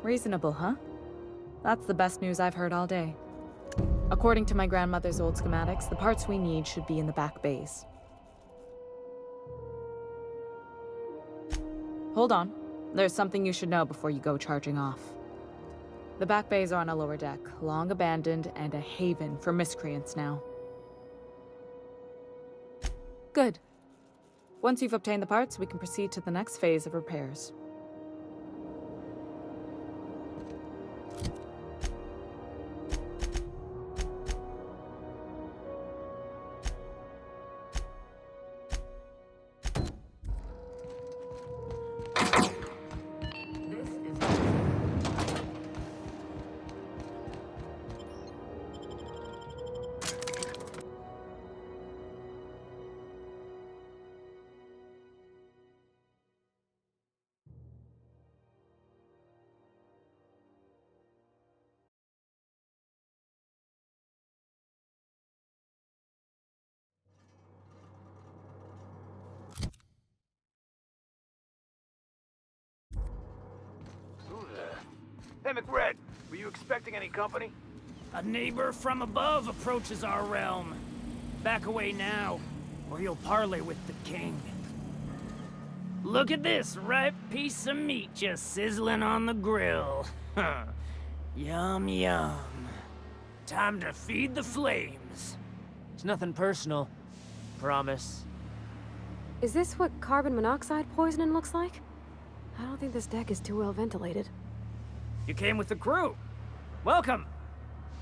Reasonable, huh? That's the best news I've heard all day. According to my grandmother's old schematics, the parts we need should be in the back bays. Hold on. There's something you should know before you go charging off. The back bays are on a lower deck, long abandoned and a haven for miscreants now. Good. Once you've obtained the parts, we can proceed to the next phase of repairs. Hey, McRed, were you expecting any company? A neighbor from above approaches our realm. Back away now, or you'll parley with the king. Look at this ripe piece of meat just sizzling on the grill. Yum, yum. Time to feed the flames. It's nothing personal. Promise. Is this what carbon monoxide poisoning looks like? I don't think this deck is too well ventilated. You came with the crew. Welcome.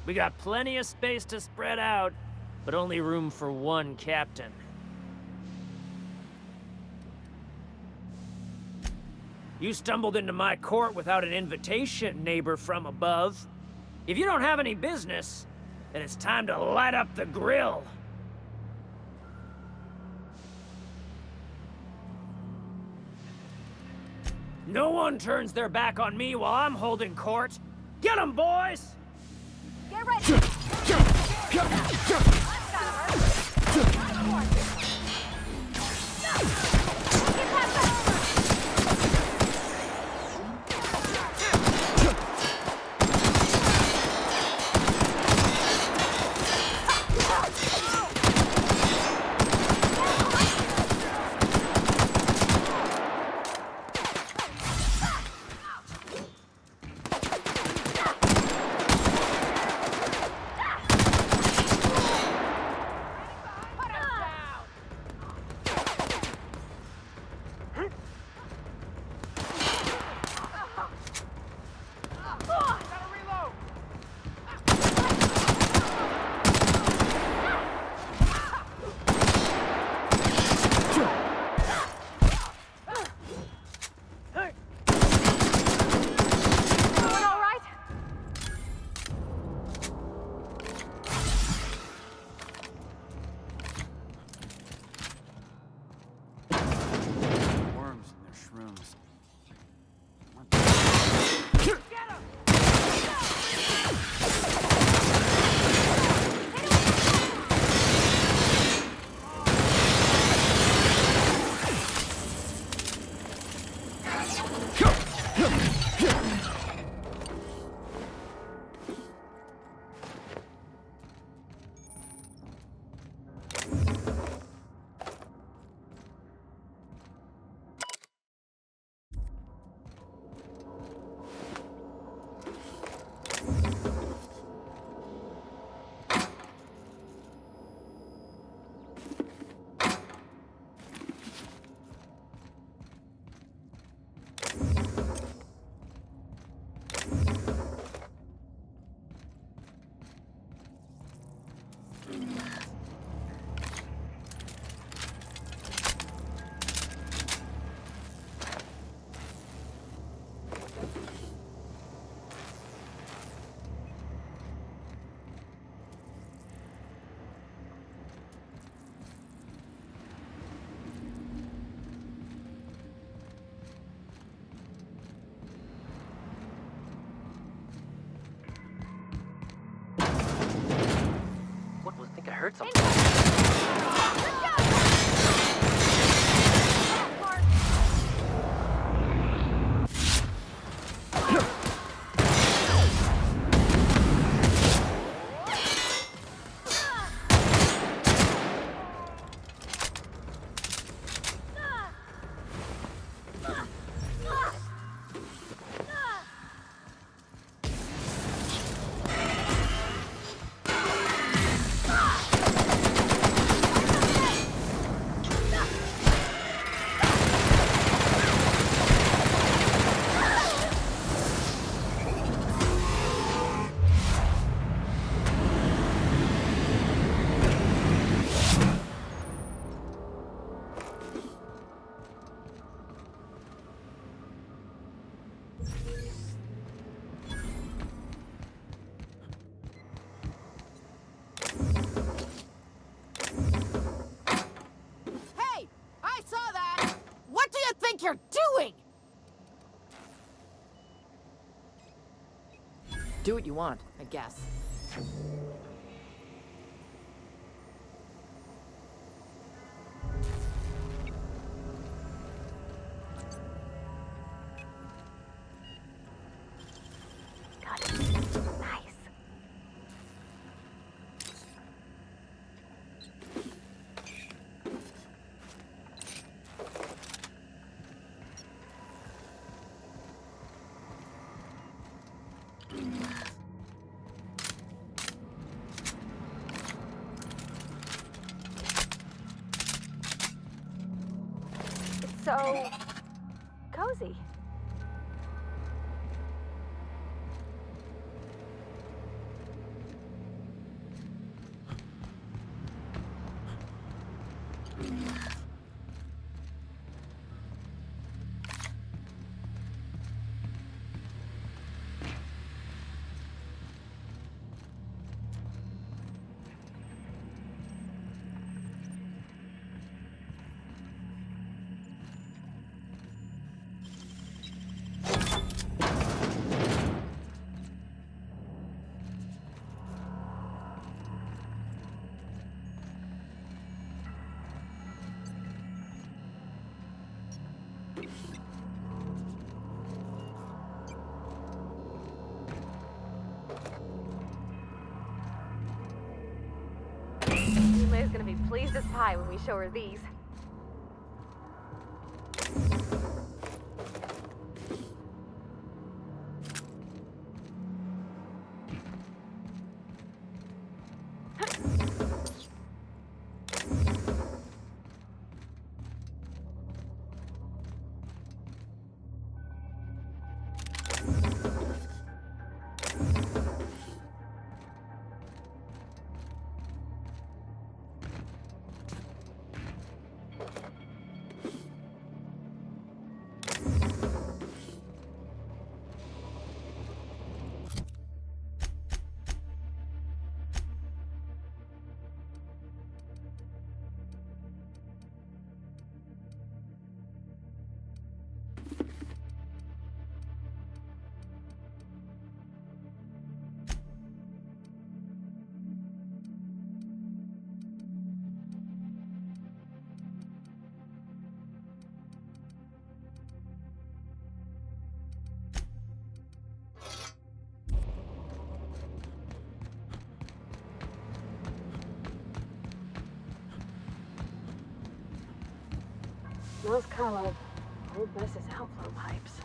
We got plenty of space to spread out, but only room for one captain. You stumbled into my court without an invitation, neighbor from above. If you don't have any business, then it's time to light up the grill. No one turns their back on me while I'm holding court. Get 'em, boys! Get ready! hurt something. Hey! I saw that! What do you think you're doing? Do what you want, I guess. So cozy. Yume's gonna be pleased as pie when we show her these. Smells kind of like old Mess's outflow pipes.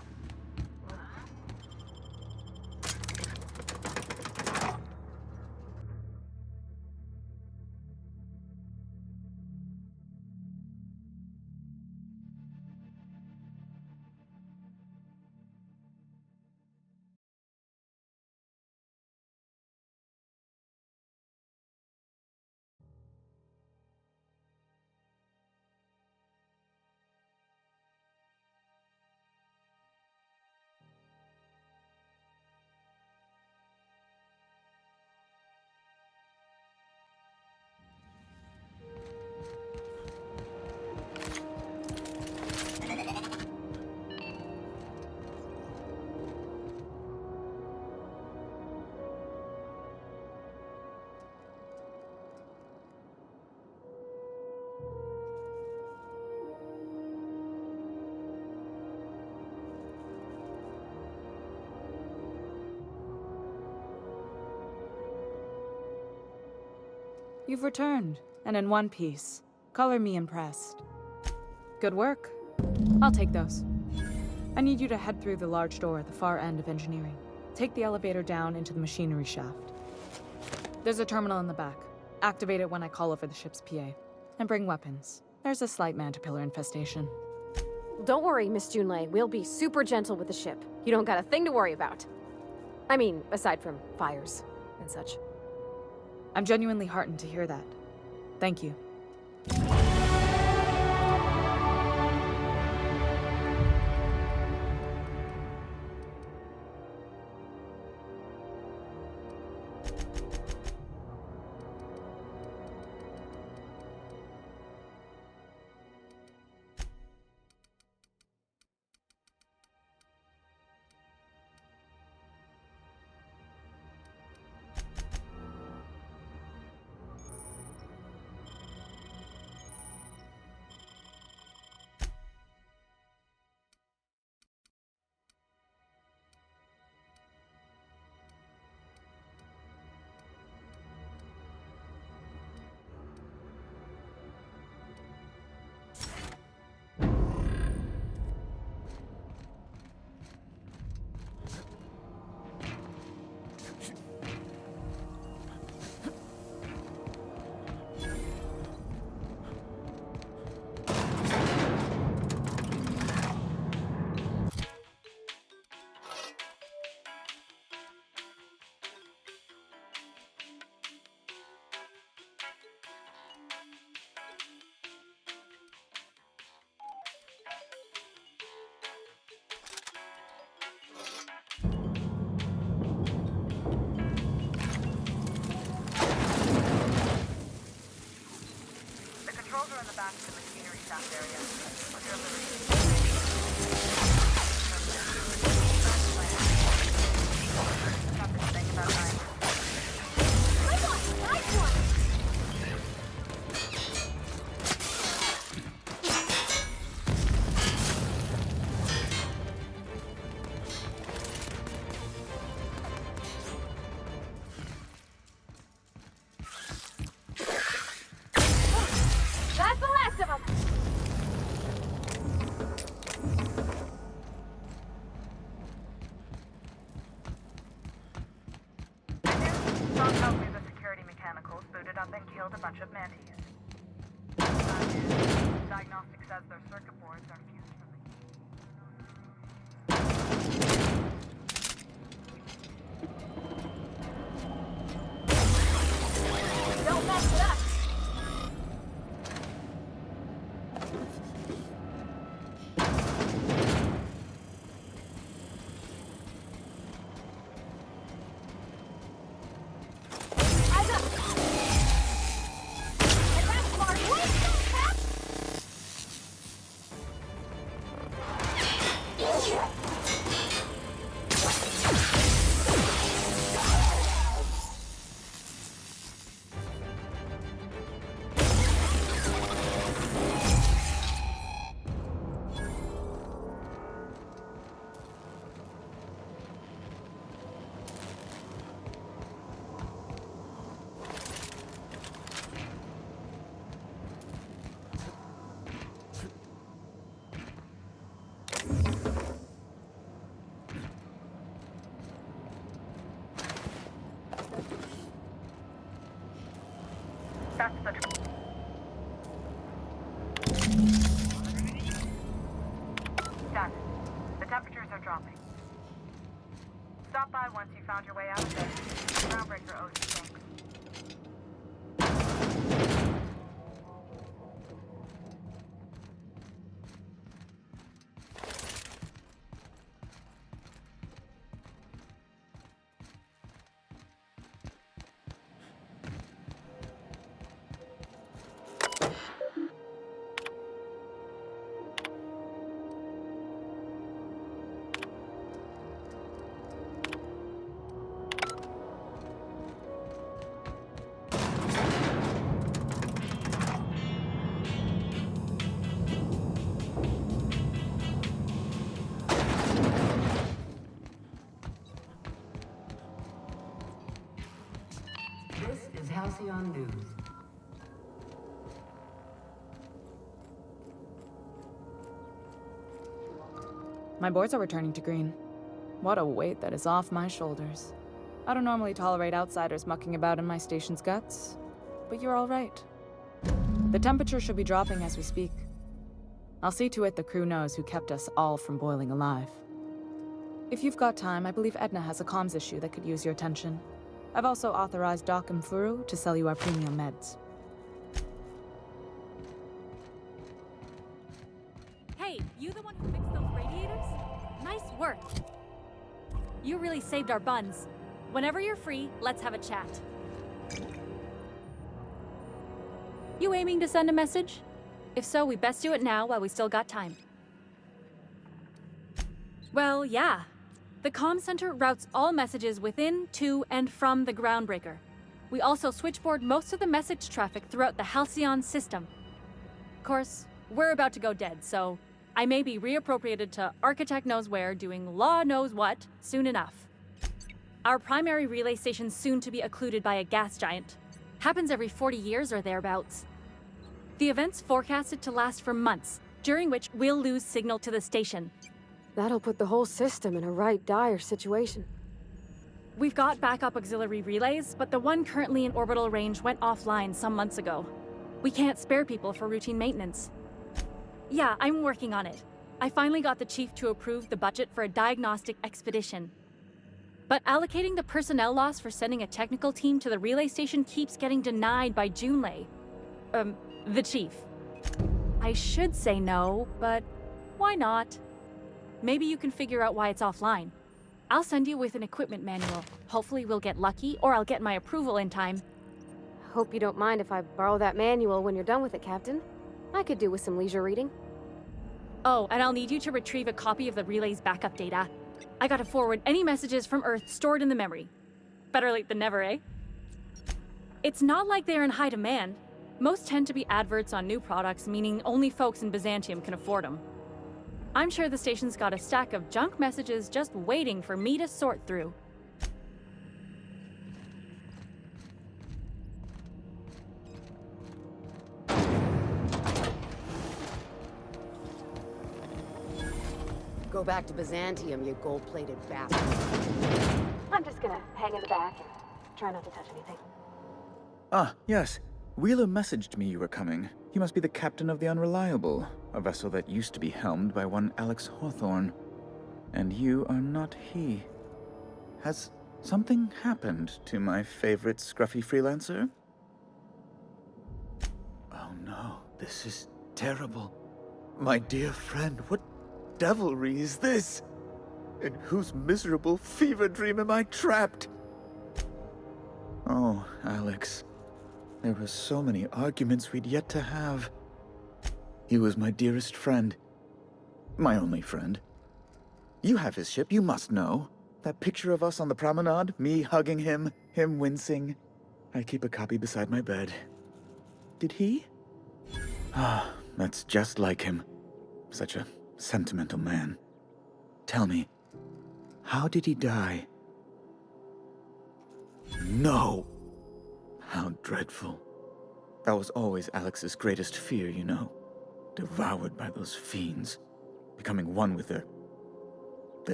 You've returned, and in one piece. Color me impressed. Good work. I'll take those. I need you to head through the large door at the far end of engineering. Take the elevator down into the machinery shaft. There's a terminal in the back. Activate it when I call over the ship's PA. And bring weapons. There's a slight mantipillar infestation. Don't worry, Miss Junlei. We'll be super gentle with the ship. You don't got a thing to worry about. I mean, aside from fires and such. I'm genuinely heartened to hear that. Thank you. killed a bunch of mantis. Diagnostic says their circuit boards are fused from the... Don't mess it up! Done. The temperatures are dropping. Stop by once you found your way out of there. Groundbreaker owes you thanks. This is Halcyon News. My boards are returning to green. What a weight that is off my shoulders. I don't normally tolerate outsiders mucking about in my station's guts, but you're all right. The temperature should be dropping as we speak. I'll see to it the crew knows who kept us all from boiling alive. If you've got time, I believe Edna has a comms issue that could use your attention. I've also authorized Doc and Furu to sell you our premium meds. Hey, you the one who fixed those radiators? Nice work. You really saved our buns. Whenever you're free, let's have a chat. You aiming to send a message? If so, we best do it now while we still got time. Well, yeah. The comm center routes all messages within, to, and from the Groundbreaker. We also switchboard most of the message traffic throughout the Halcyon system. Of course, we're about to go dead, so I may be reappropriated to Architect Knows Where doing Law Knows What soon enough. Our primary relay station's soon to be occluded by a gas giant. Happens every 40 years or thereabouts. The event's forecasted to last for months, during which we'll lose signal to the station. That'll put the whole system in a right dire situation. We've got backup auxiliary relays, but the one currently in orbital range went offline some months ago. We can't spare people for routine maintenance. Yeah, I'm working on it. I finally got the chief to approve the budget for a diagnostic expedition. But allocating the personnel loss for sending a technical team to the relay station keeps getting denied by Junlei. The chief. I should say no, but why not? Maybe you can figure out why it's offline. I'll send you with an equipment manual. Hopefully we'll get lucky, or I'll get my approval in time. Hope you don't mind if I borrow that manual when you're done with it, Captain. I could do with some leisure reading. Oh, and I'll need you to retrieve a copy of the relay's backup data. I gotta forward any messages from Earth stored in the memory. Better late than never, eh? It's not like they're in high demand. Most tend to be adverts on new products, meaning only folks in Byzantium can afford them. I'm sure the station's got a stack of junk messages just waiting for me to sort through. Go back to Byzantium, you gold-plated bastard. I'm just gonna hang in the back and try not to touch anything. Ah, yes. Wheeler messaged me you were coming. You must be the captain of the Unreliable, a vessel that used to be helmed by one Alex Hawthorne. And you are not he. Has something happened to my favorite scruffy freelancer? Oh no, this is terrible. My dear friend, what devilry is this? In whose miserable fever dream am I trapped? Oh, Alex. There were so many arguments we'd yet to have. He was my dearest friend. My only friend. You have his ship, you must know. That picture of us on the promenade, me hugging him, him wincing. I keep a copy beside my bed. Did he? Ah, that's just like him. Such a sentimental man. Tell me, how did he die? No! How dreadful. That was always Alex's greatest fear, you know. Devoured by those fiends. Becoming one with their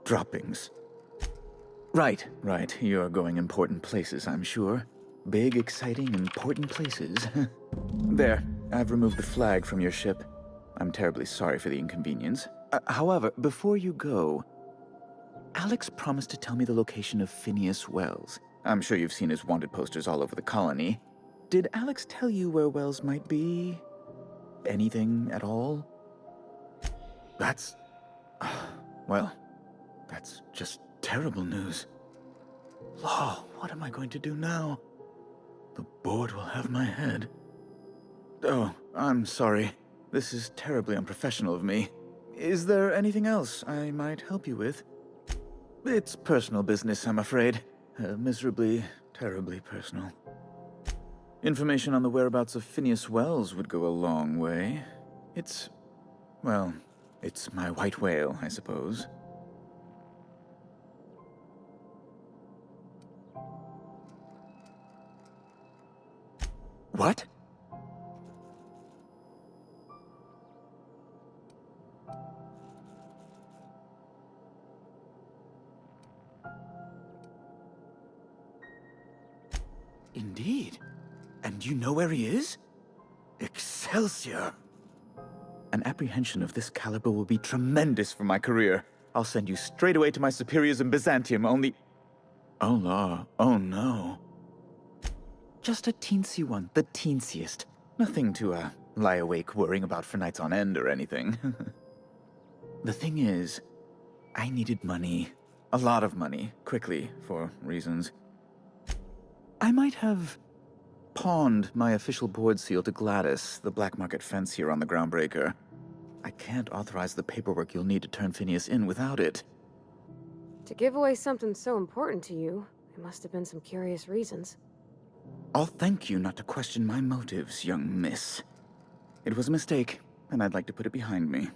droppings. Right. You're going important places, I'm sure. Big, exciting, important places. There, I've removed the flag from your ship. I'm terribly sorry for the inconvenience. However, before you go, Alex promised to tell me the location of Phineas Wells. I'm sure you've seen his wanted posters all over the colony. Did Alex tell you where Wells might be? Anything at all? That's... well, that's just terrible news. Law, what am I going to do now? The board will have my head. Oh, I'm sorry. This is terribly unprofessional of me. Is there anything else I might help you with? It's personal business, I'm afraid. Miserably, terribly personal. Information on the whereabouts of Phineas Wells would go a long way. It's my white whale, I suppose. What? Indeed. And you know where he is? Excelsior! An apprehension of this caliber will be tremendous for my career. I'll send you straight away to my superiors in Byzantium, only... Oh, la. Oh, no. Just a teensy one, the teensiest. Nothing to, lie awake worrying about for nights on end or anything. The thing is, I needed money. A lot of money, quickly, for reasons. I might have pawned my official board seal to Gladys, the black market fancier on the Groundbreaker. I can't authorize the paperwork you'll need to turn Phineas in without it. To give away something so important to you, there must have been some curious reasons. I'll thank you not to question my motives, young miss. It was a mistake, and I'd like to put it behind me.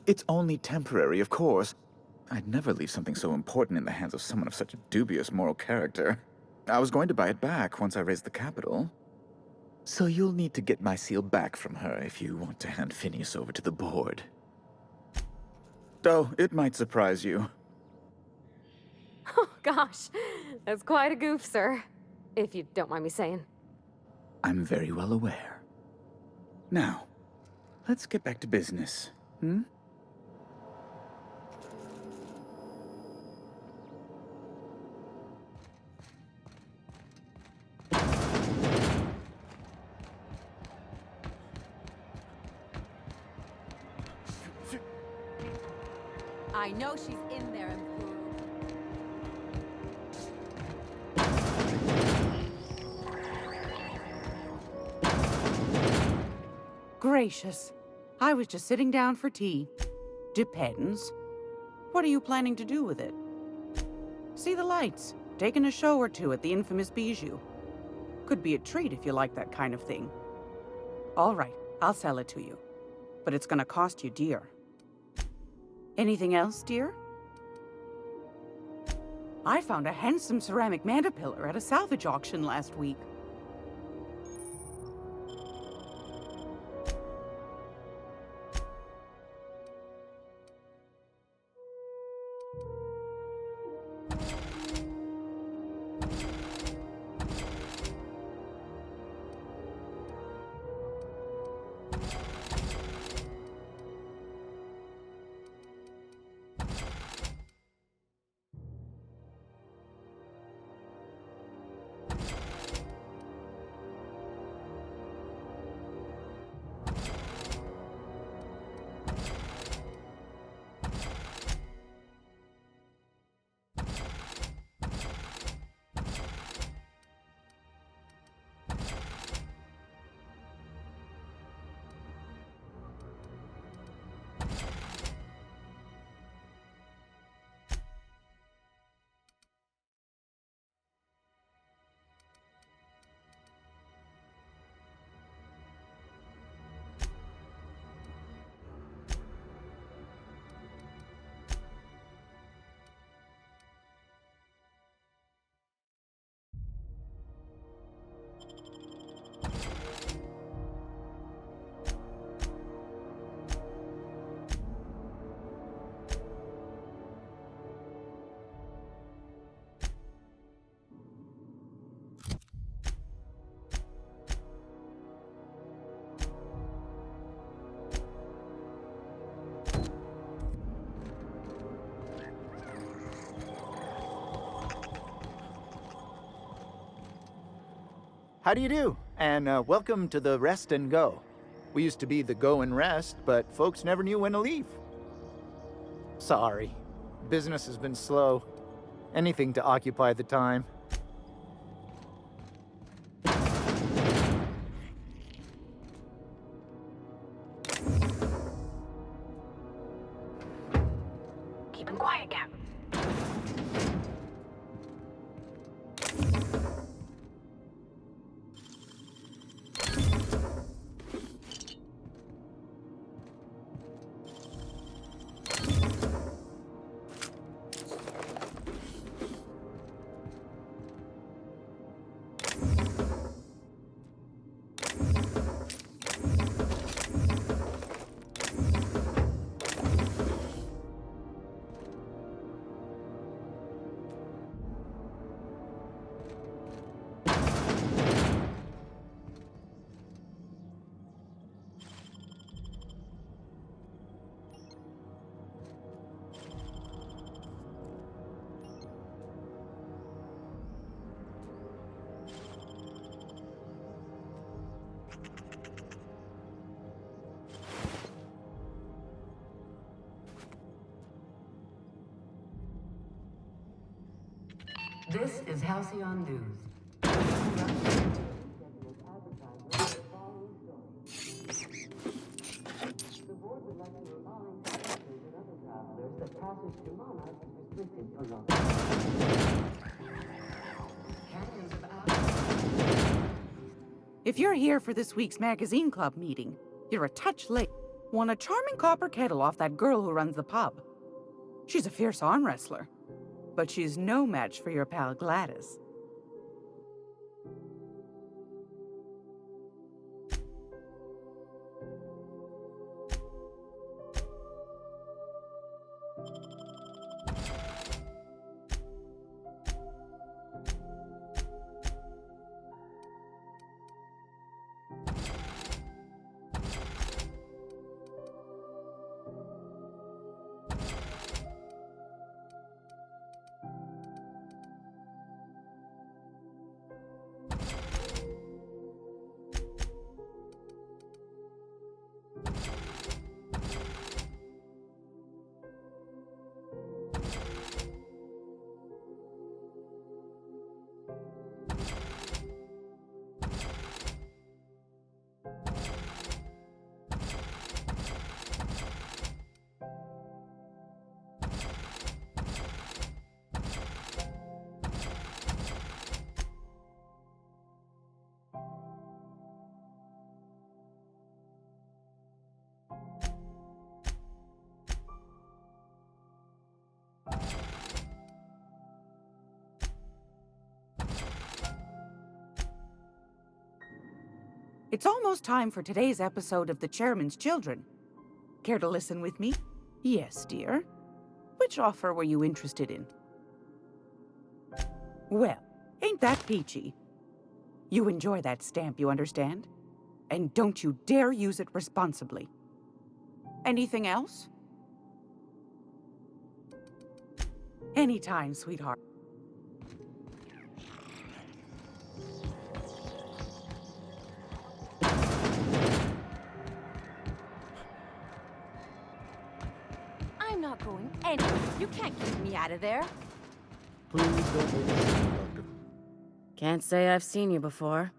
It's only temporary, of course. I'd never leave something so important in the hands of someone of such a dubious moral character. I was going to buy it back once I raised the capital. So you'll need to get my seal back from her if you want to hand Phineas over to the board. Though, it might surprise you. Oh, gosh. That's quite a goof, sir. If you don't mind me saying. I'm very well aware. Now, let's get back to business, hmm? I know she's in there. Gracious. I was just sitting down for tea. Depends. What are you planning to do with it? See the lights. Taking a show or two at the infamous Bijou. Could be a treat if you like that kind of thing. All right, I'll sell it to you. But it's gonna cost you dear. Anything else, dear? I found a handsome ceramic mandapillar at a salvage auction last week. How do you do? And welcome to the Rest and Go. We used to be the Go and Rest, but folks never knew when to leave. Sorry. Business has been slow. Anything to occupy the time. Keep him quiet, Cap. This is Halcyon News. The board would like to remind passengers and other travelers that passage to Monarch is restricted for local. Canyons of If you're here for this week's magazine club meeting, you're a touch late. Won a charming copper kettle off that girl who runs the pub. She's a fierce arm wrestler, but she's no match for your pal Gladys. It's almost time for today's episode of The Chairman's Children. Care to listen with me? Yes, dear. Which offer were you interested in? Well, ain't that peachy? You enjoy that stamp, you understand? And don't you dare use it responsibly. Anything else? Anytime, sweetheart. I'm not going anywhere. You can't keep me out of there. Please don't make a scene, Doctor. Can't say I've seen you before.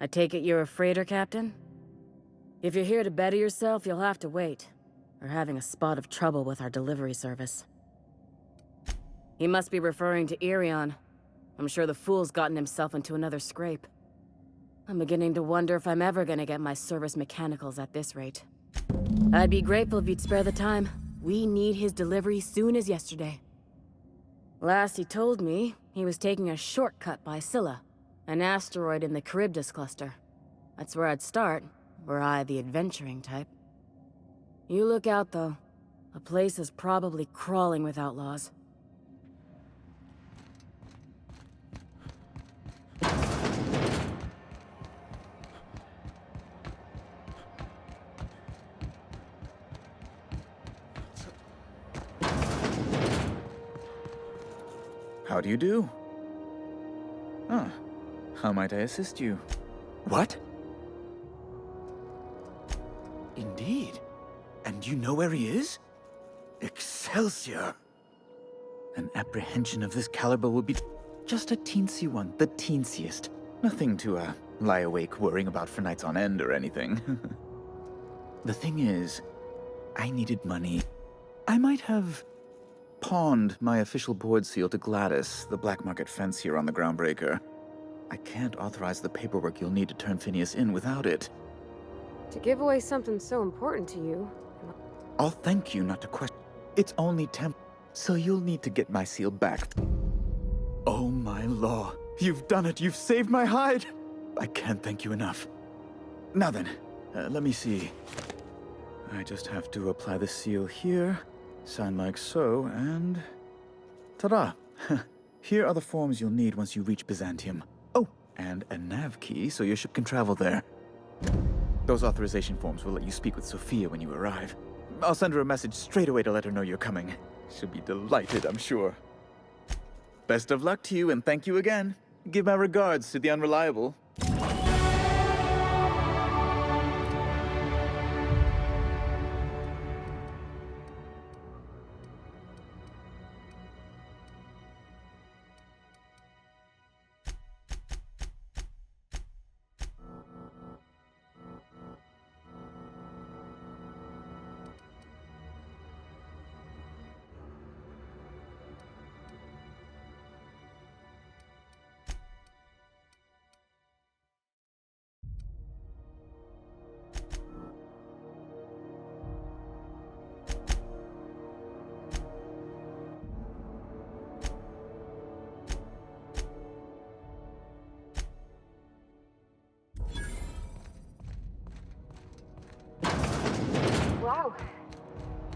I take it you're a freighter captain? If you're here to better yourself, you'll have to wait. We're having a spot of trouble with our delivery service. He must be referring to Irion. I'm sure the fool's gotten himself into another scrape. I'm beginning to wonder if I'm ever gonna get my service mechanicals at this rate. I'd be grateful if you'd spare the time. We need his delivery soon as yesterday. Last he told me, he was taking a shortcut by Scylla, an asteroid in the Charybdis cluster. That's where I'd start, were I the adventuring type. You look out, though. The place is probably crawling with outlaws. How do you do? Ah, how might I assist you? What? Indeed. And you know where he is? Excelsior! An apprehension of this caliber will be just a teensy one, the teensiest. Nothing to, lie awake worrying about for nights on end or anything. The thing is, I needed money. I might have pawned my official board seal to Gladys, the black market fence here on the Groundbreaker. I can't authorize the paperwork you'll need to turn Phineas in without it. To give away something so important to you... I'll thank you not to question. It's only so you'll need to get my seal back. Oh my law, you've done it, you've saved my hide! I can't thank you enough. Now then, let me see. I just have to apply the seal here, sign like so, and... ta-da! Here are the forms you'll need once you reach Byzantium. Oh, and a nav key so your ship can travel there. Those authorization forms will let you speak with Sophia when you arrive. I'll send her a message straight away to let her know you're coming. She'll be delighted, I'm sure. Best of luck to you, and thank you again. Give my regards to the Unreliable.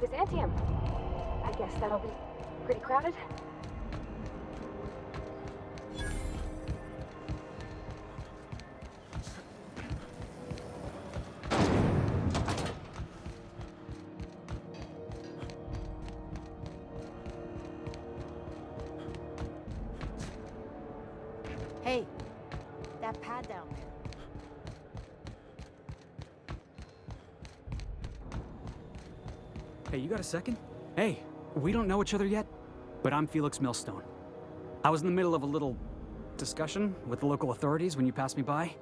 Byzantium. I guess that'll be pretty crowded. Hey, that pad down there. Hey, you got a second? Hey, we don't know each other yet, but I'm Felix Millstone. I was in the middle of a little discussion with the local authorities when you passed me by.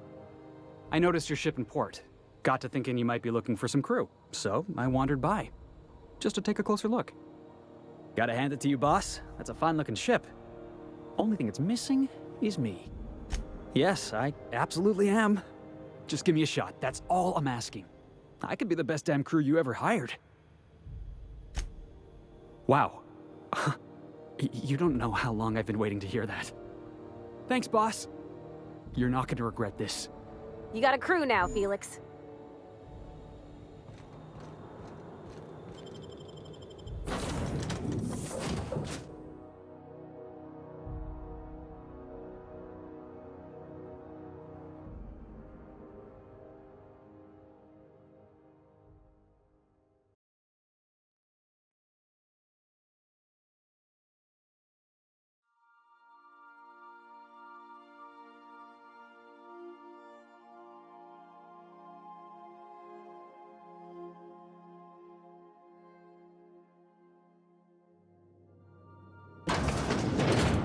I noticed your ship in port. Got to thinking you might be looking for some crew, so I wandered by, just to take a closer look. Gotta hand it to you, boss. That's a fine-looking ship. Only thing it's missing is me. Yes, I absolutely am. Just give me a shot, that's all I'm asking. I could be the best damn crew you ever hired. Wow. You don't know how long I've been waiting to hear that. Thanks, boss. You're not gonna regret this. You got a crew now, Felix.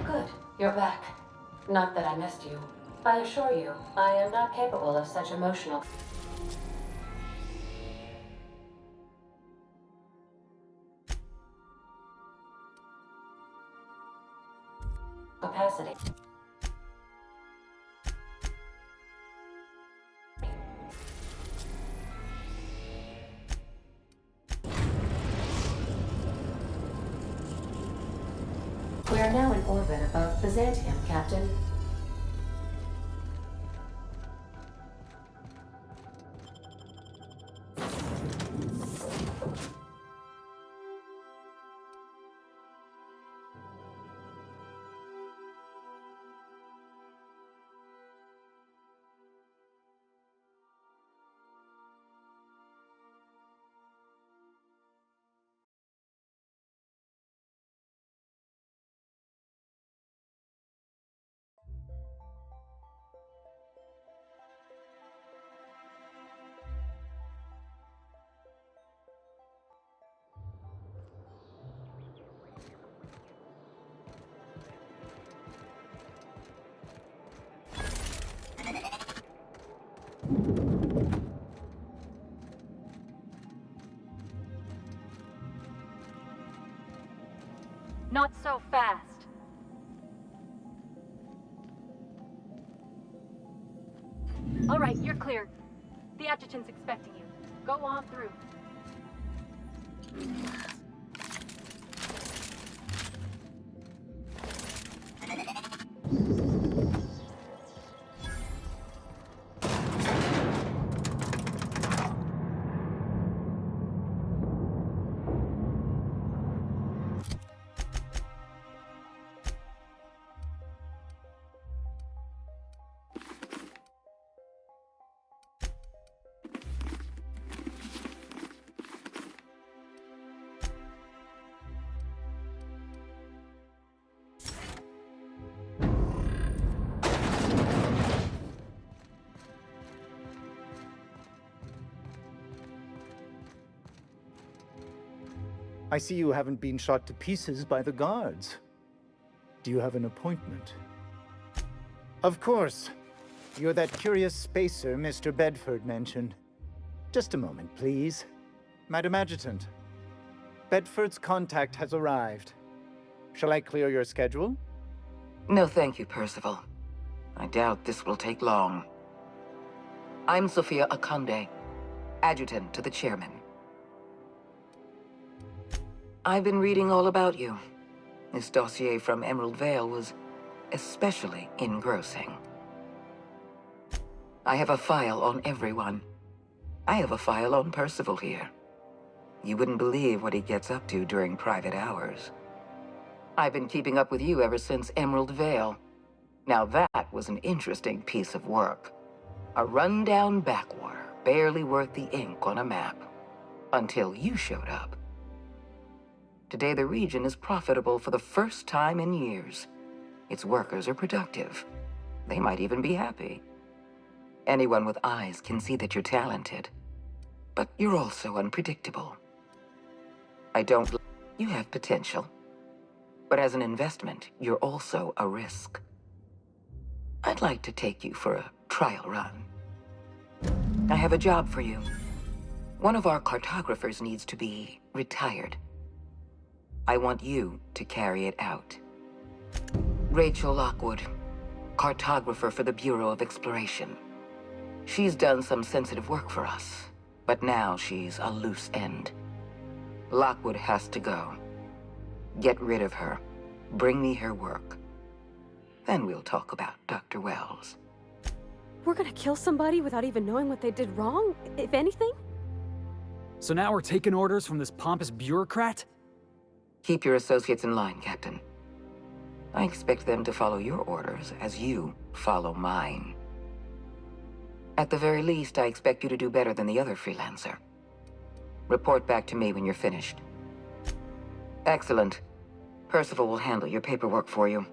Good, you're back. Not that I missed you. I assure you, I am not capable of such emotional capacity. We are now in orbit above Byzantium, Captain. Not so fast. All right, you're clear. The adjutant's expecting you. Go on through. I see you haven't been shot to pieces by the guards. Do you have an appointment? Of course. You're that curious spacer Mr. Bedford mentioned. Just a moment, please. Madam Adjutant, Bedford's contact has arrived. Shall I clear your schedule? No, thank you, Percival. I doubt this will take long. I'm Sophia Akande, adjutant to the chairman. I've been reading all about you. This dossier from Emerald Vale was especially engrossing. I have a file on everyone. I have a file on Percival here. You wouldn't believe what he gets up to during private hours. I've been keeping up with you ever since Emerald Vale. Now that was an interesting piece of work. A rundown backwater, barely worth the ink on a map. Until you showed up. Today the region is profitable for the first time in years. Its workers are productive. They might even be happy. Anyone with eyes can see that you're talented. But you're also unpredictable. You have potential. But as an investment, you're also a risk. I'd like to take you for a trial run. I have a job for you. One of our cartographers needs to be retired. I want you to carry it out. Rachel Lockwood, cartographer for the Bureau of Exploration. She's done some sensitive work for us, but now she's a loose end. Lockwood has to go. Get rid of her. Bring me her work. Then we'll talk about Dr. Wells. We're gonna kill somebody without even knowing what they did wrong, if anything? So now we're taking orders from this pompous bureaucrat? Keep your associates in line, Captain. I expect them to follow your orders as you follow mine. At the very least, I expect you to do better than the other freelancer. Report back to me when you're finished. Excellent. Percival will handle your paperwork for you.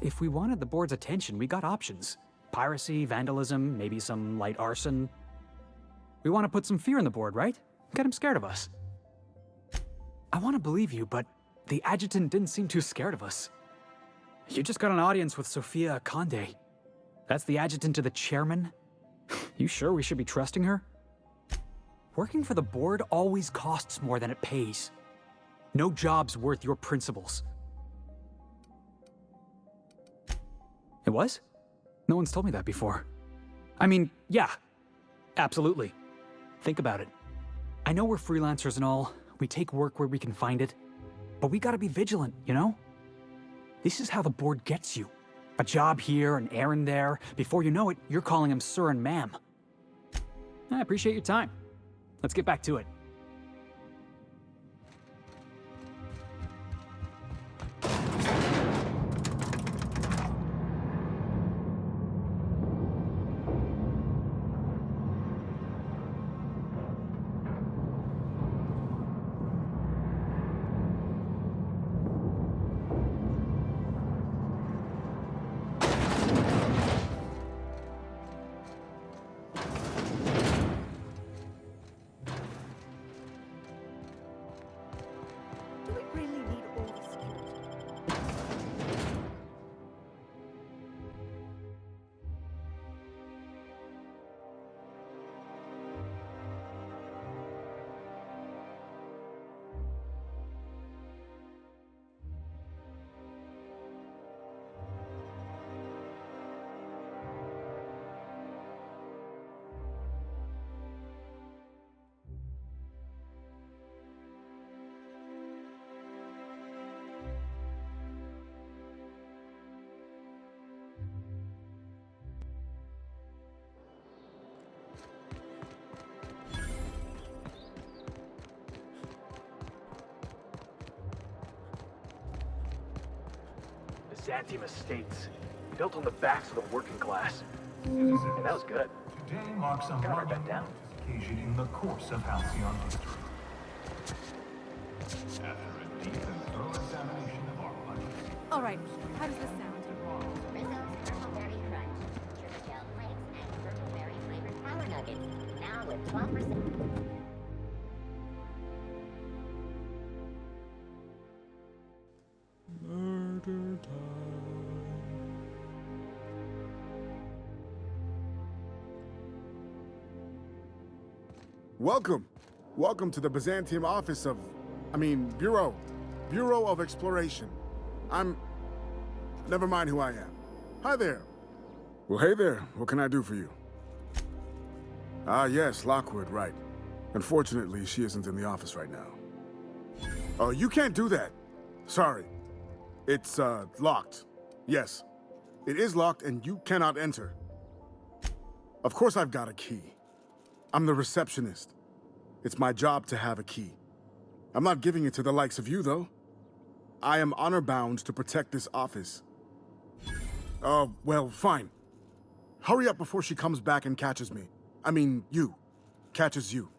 If we wanted the board's attention, we got options. Piracy, vandalism, maybe some light arson. We want to put some fear in the board, right? Get him scared of us. I want to believe you, but the adjutant didn't seem too scared of us. You just got an audience with Sophia Akande. That's the adjutant to the chairman? You sure we should be trusting her? Working for the board always costs more than it pays. No job's worth your principles. It was? No one's told me that before. I mean, yeah, absolutely. Think about it. I know we're freelancers and all, we take work where we can find it, but we gotta be vigilant, you know? This is how the board gets you. A job here, an errand there. Before you know it, you're calling him sir and ma'am. I appreciate your time. Let's get back to it. Byzantium estates, built on the backs of the working class. And that was good. Today marks a that down. occasion in the course of Halcyon history. After a deep and thorough examination of our budget. All right, how does this sound? Rizzo's Purpleberry Crunch, Sugar Gel Flakes, and Purpleberry flavored Power Nuggets. Now with 12%. Murder time. Welcome. Welcome to the Byzantium office of... Bureau. Bureau of Exploration. Never mind who I am. Hi there. Well, hey there. What can I do for you? Ah, yes, Lockwood, right. Unfortunately, she isn't in the office right now. Oh, you can't do that. Sorry. It's, locked. Yes. It is locked and you cannot enter. Of course I've got a key. I'm the receptionist. It's my job to have a key. I'm not giving it to the likes of you, though. I am honor-bound to protect this office. Well, fine. Hurry up before she comes back and catches me. You. Catches you.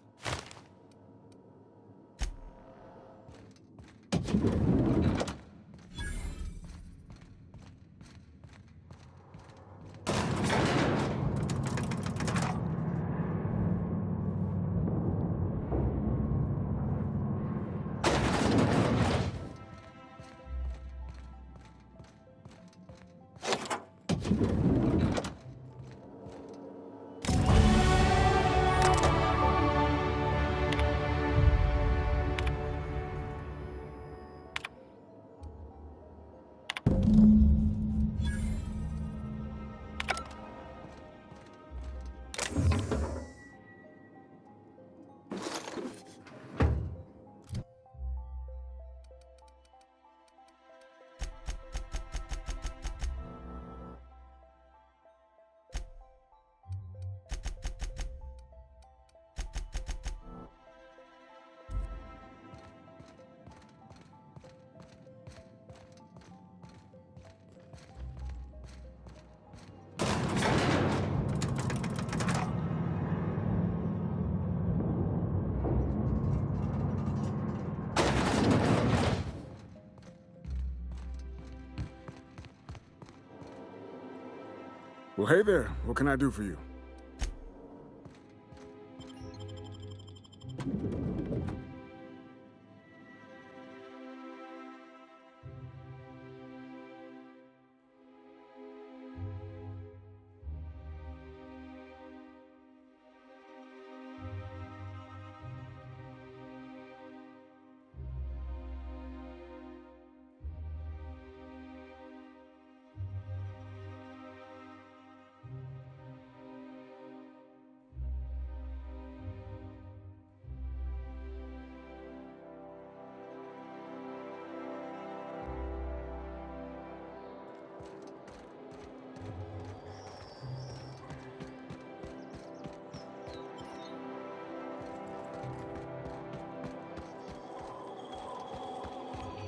Well, hey there. What can I do for you?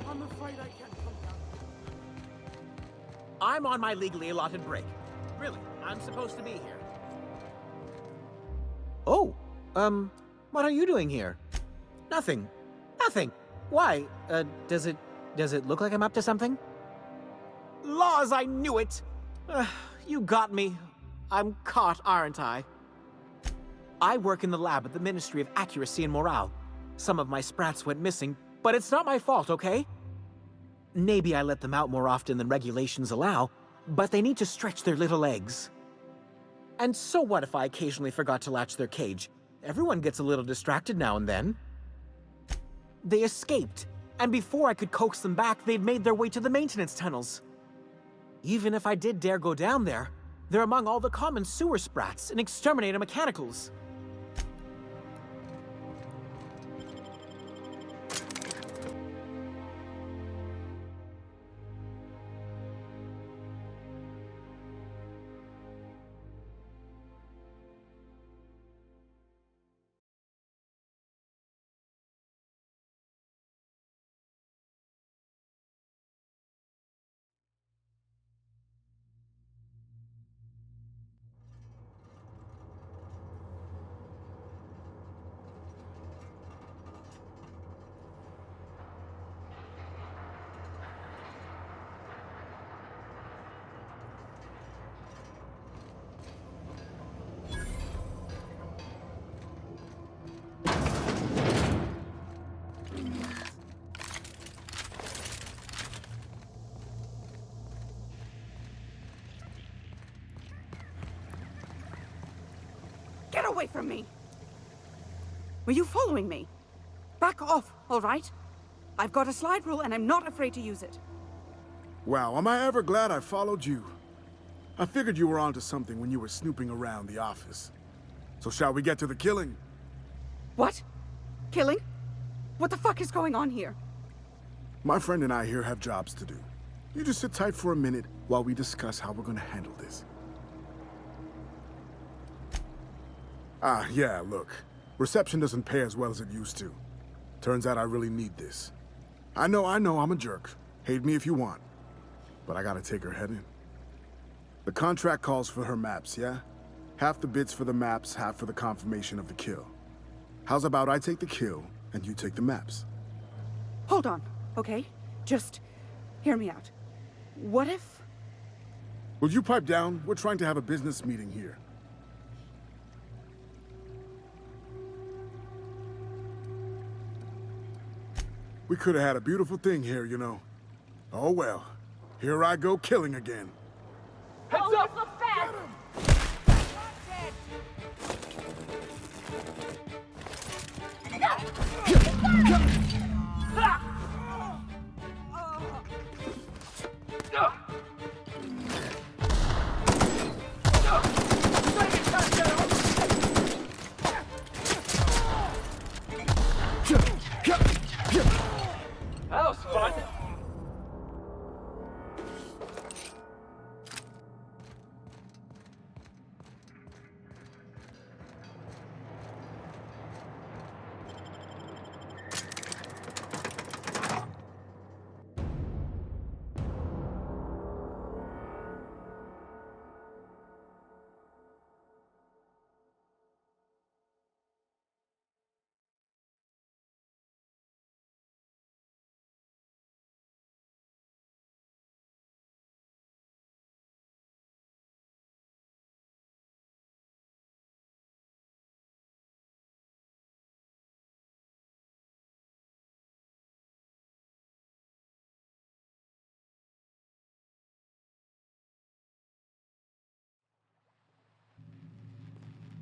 I'm afraid I can't come down. I'm on my legally allotted break. Really, I'm supposed to be here. Oh, what are you doing here? Nothing. Nothing. Why? Does it look like I'm up to something? Laws, I knew it! You got me. I'm caught, aren't I? I work in the lab at the Ministry of Accuracy and Morale. Some of my sprats went missing, but it's not my fault, okay? Maybe I let them out more often than regulations allow, but they need to stretch their little legs. And so what if I occasionally forgot to latch their cage? Everyone gets a little distracted now and then. They escaped, and before I could coax them back, they'd made their way to the maintenance tunnels. Even if I did dare go down there, they're among all the common sewer sprats and exterminator mechanicals. Get away from me! Were you following me? Back off, all right? I've got a slide rule and I'm not afraid to use it. Wow, am I ever glad I followed you? I figured you were onto something when you were snooping around the office. So shall we get to the killing? What? Killing? What the fuck is going on here? My friend and I here have jobs to do. You just sit tight for a minute while we discuss how we're gonna handle this. Yeah, look. Reception doesn't pay as well as it used to. Turns out I really need this. I know, I'm a jerk. Hate me if you want. But I gotta take her head in. The contract calls for her maps, yeah? Half the bits for the maps, half for the confirmation of the kill. How's about I take the kill, and you take the maps? Hold on, okay? Just hear me out. What if... Will you pipe down? We're trying to have a business meeting here. We could have had a beautiful thing here, you know. Oh well. Here I go killing again. Heads up! That was fun.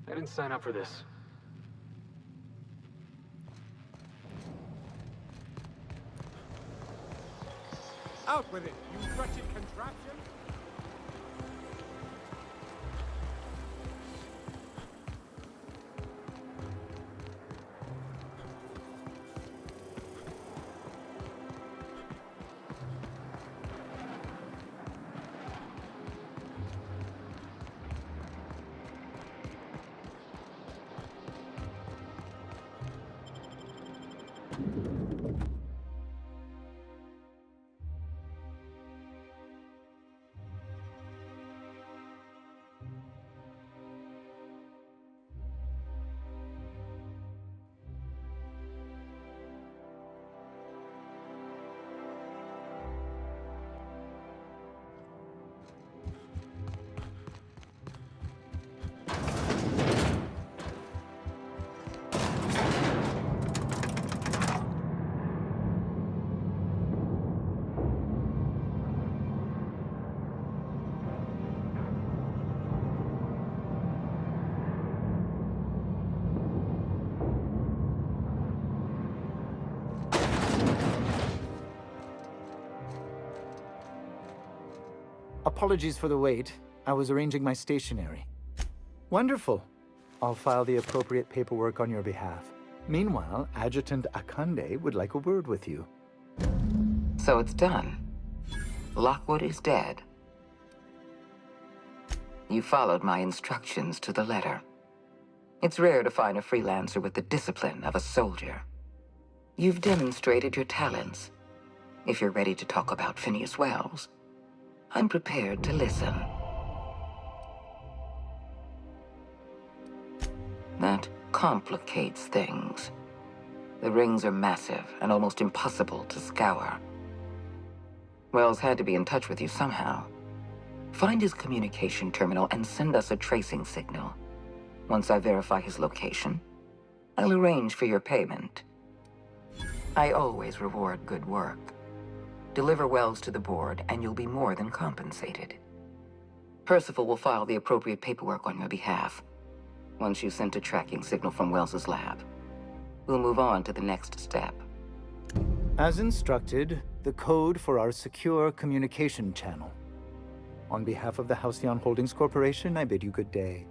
I didn't sign up for this. Out with it, you wretched contraption! Apologies for the wait. I was arranging my stationery. Wonderful. I'll file the appropriate paperwork on your behalf. Meanwhile, Adjutant Akande would like a word with you. So it's done. Lockwood is dead. You followed my instructions to the letter. It's rare to find a freelancer with the discipline of a soldier. You've demonstrated your talents. If you're ready to talk about Phineas Wells, I'm prepared to listen. That complicates things. The rings are massive and almost impossible to scour. Wells had to be in touch with you somehow. Find his communication terminal and send us a tracing signal. Once I verify his location, I'll arrange for your payment. I always reward good work. Deliver Wells to the board, and you'll be more than compensated. Percival will file the appropriate paperwork on your behalf. once you sent a tracking signal from Wells's lab. We'll move on to the next step. As instructed, the code for our secure communication channel. On behalf of the Halcyon Holdings Corporation, I bid you good day.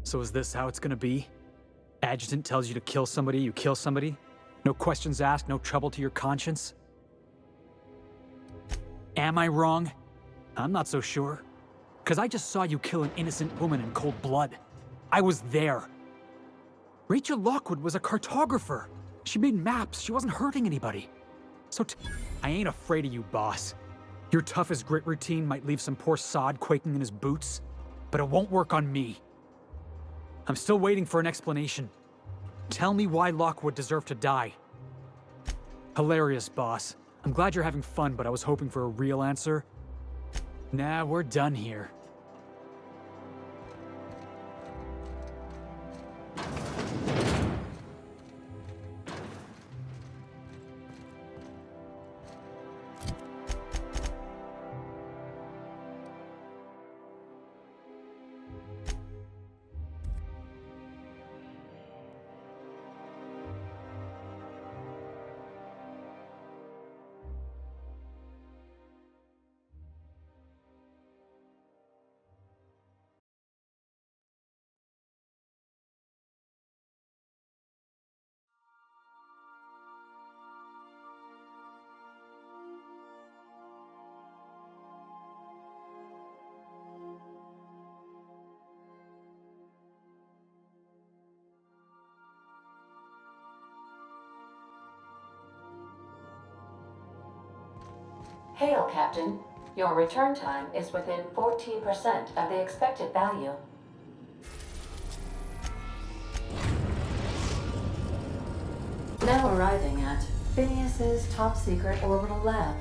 So is this how it's gonna be? Adjutant tells you to kill somebody, you kill somebody? No questions asked, no trouble to your conscience? Am I wrong? I'm not so sure. 'Cause I just saw you kill an innocent woman in cold blood. I was there. Rachel Lockwood was a cartographer. She made maps, she wasn't hurting anybody. So I ain't afraid of you, boss. Your tough as grit routine might leave some poor sod quaking in his boots, but it won't work on me. I'm still waiting for an explanation. Tell me why Lockwood deserved to die. Hilarious, boss. I'm glad you're having fun, but I was hoping for a real answer. Nah, we're done here. Hail, Captain. Your return time is within 14% of the expected value. Now arriving at Phineas's top-secret orbital lab.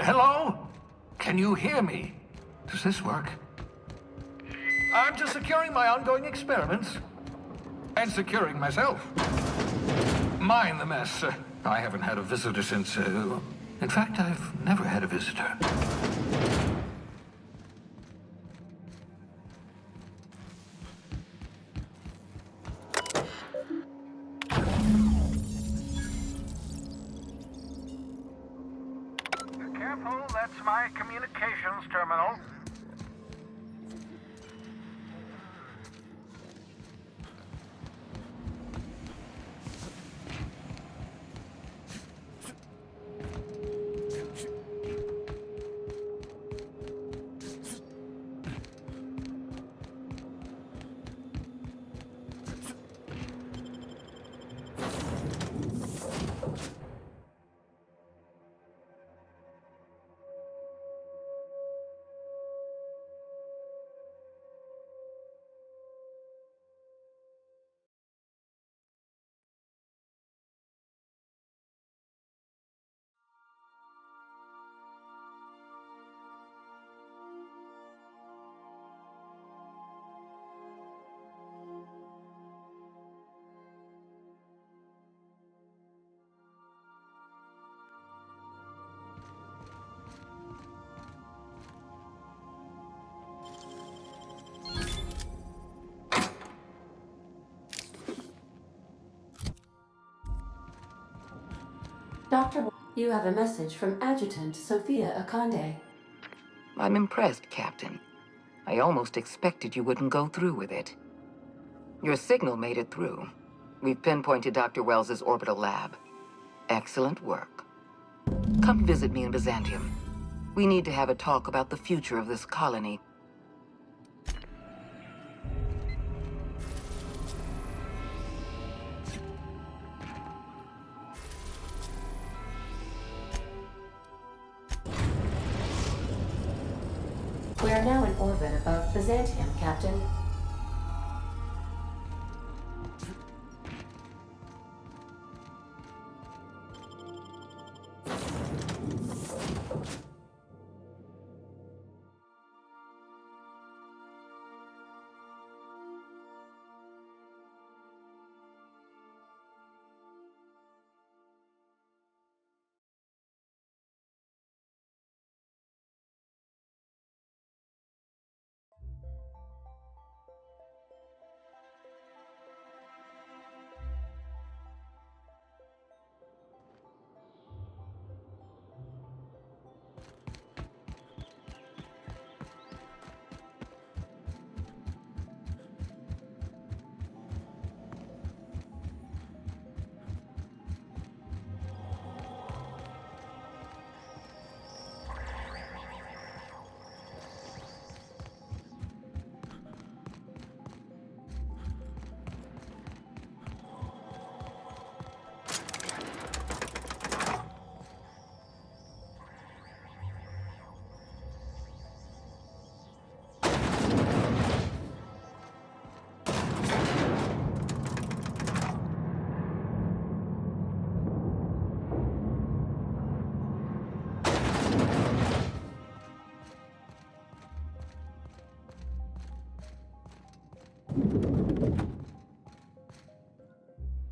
Hello? Can you hear me? Does this work? I'm just securing my ongoing experiments. And securing myself. Mind the mess. I haven't had a visitor since, in fact, I've never had a visitor. Careful, that's my communications terminal. Dr. You have a message from Adjutant Sophia Akande. I'm impressed, Captain. I almost expected you wouldn't go through with it. Your signal made it through. We've pinpointed Dr. Wells's orbital lab. Excellent work. Come visit me in Byzantium. We need to have a talk about the future of this colony. We are now in orbit above Byzantium, Captain.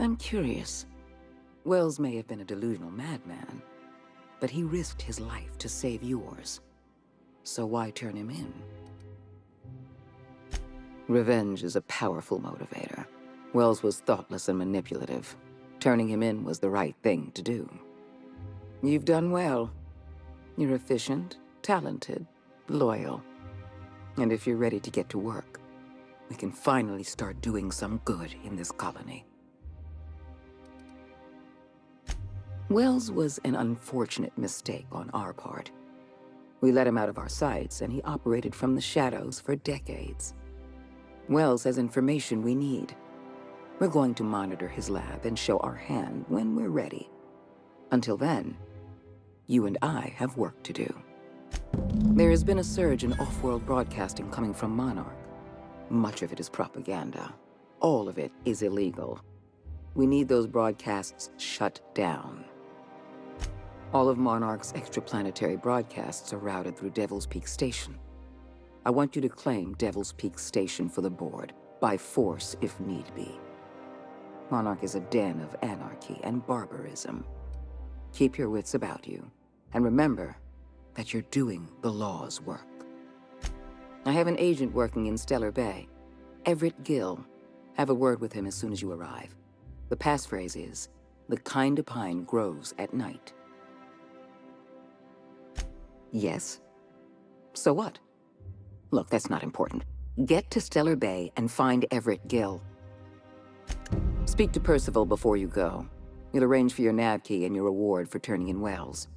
I'm curious. Wells may have been a delusional madman, but he risked his life to save yours. So why turn him in? Revenge is a powerful motivator. Wells was thoughtless and manipulative. Turning him in was the right thing to do. You've done well. You're efficient, talented, loyal. And if you're ready to get to work, we can finally start doing some good in this colony. Wells was an unfortunate mistake on our part. We let him out of our sights, and he operated from the shadows for decades. Wells has information we need. We're going to monitor his lab and show our hand when we're ready. Until then, you and I have work to do. There has been a surge in off-world broadcasting coming from Monarch. Much of it is propaganda. All of it is illegal. We need those broadcasts shut down. All of Monarch's extraplanetary broadcasts are routed through Devil's Peak Station. I want you to claim Devil's Peak Station for the board, by force if need be. Monarch is a den of anarchy and barbarism. Keep your wits about you, and remember that you're doing the law's work. I have an agent working in Stellar Bay, Everett Gill. Have a word with him as soon as you arrive. The passphrase is, "The kind of pine grows at night." Yes? So what? Look, that's not important. Get to Stellar Bay and find Everett Gill. Speak to Percival before you go. He'll arrange for your nav key and your reward for turning in Wells.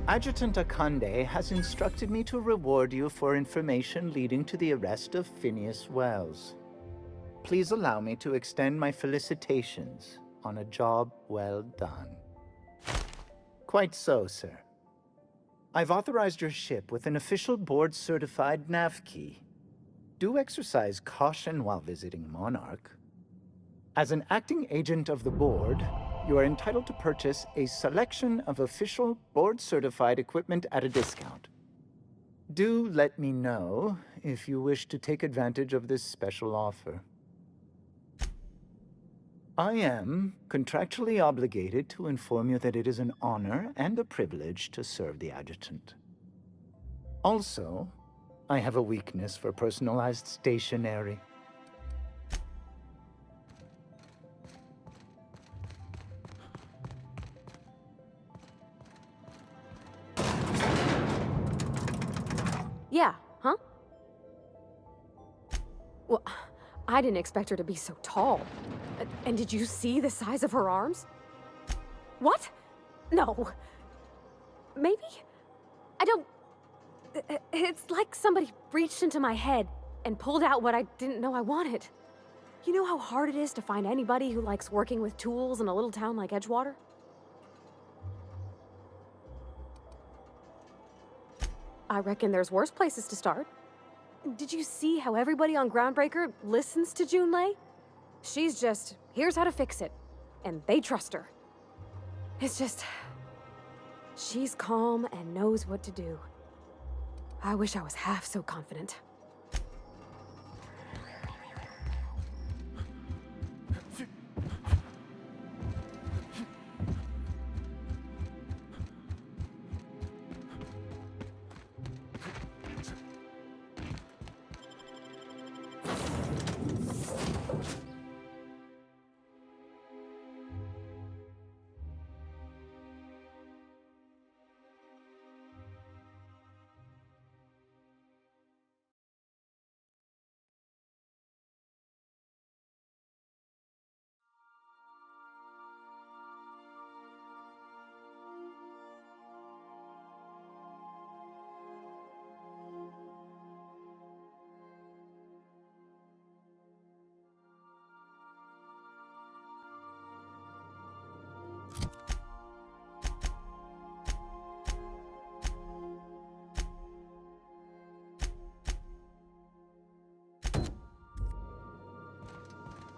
Adjutant Akande has instructed me to reward you for information leading to the arrest of Phineas Wells. please allow me to extend my felicitations on a job well done. Quite so, sir. I've authorized your ship with an official board-certified nav key. Do exercise caution while visiting Monarch. As an acting agent of the board, you are entitled to purchase a selection of official board-certified equipment at a discount. Do let me know if you wish to take advantage of this special offer. I am contractually obligated to inform you that it is an honor and a privilege to serve the adjutant. Also, I have a weakness for personalized stationery. Yeah, huh? Well, I didn't expect her to be so tall. And did you see the size of her arms? What? No. Maybe? I don't... It's like somebody reached into my head and pulled out what I didn't know I wanted. You know how hard it is to find anybody who likes working with tools in a little town like Edgewater? I reckon there's worse places to start. Did you see how everybody on Groundbreaker listens to Junlei? She's just, here's how to fix it. And they trust her. It's just... she's calm and knows what to do. I wish I was half so confident.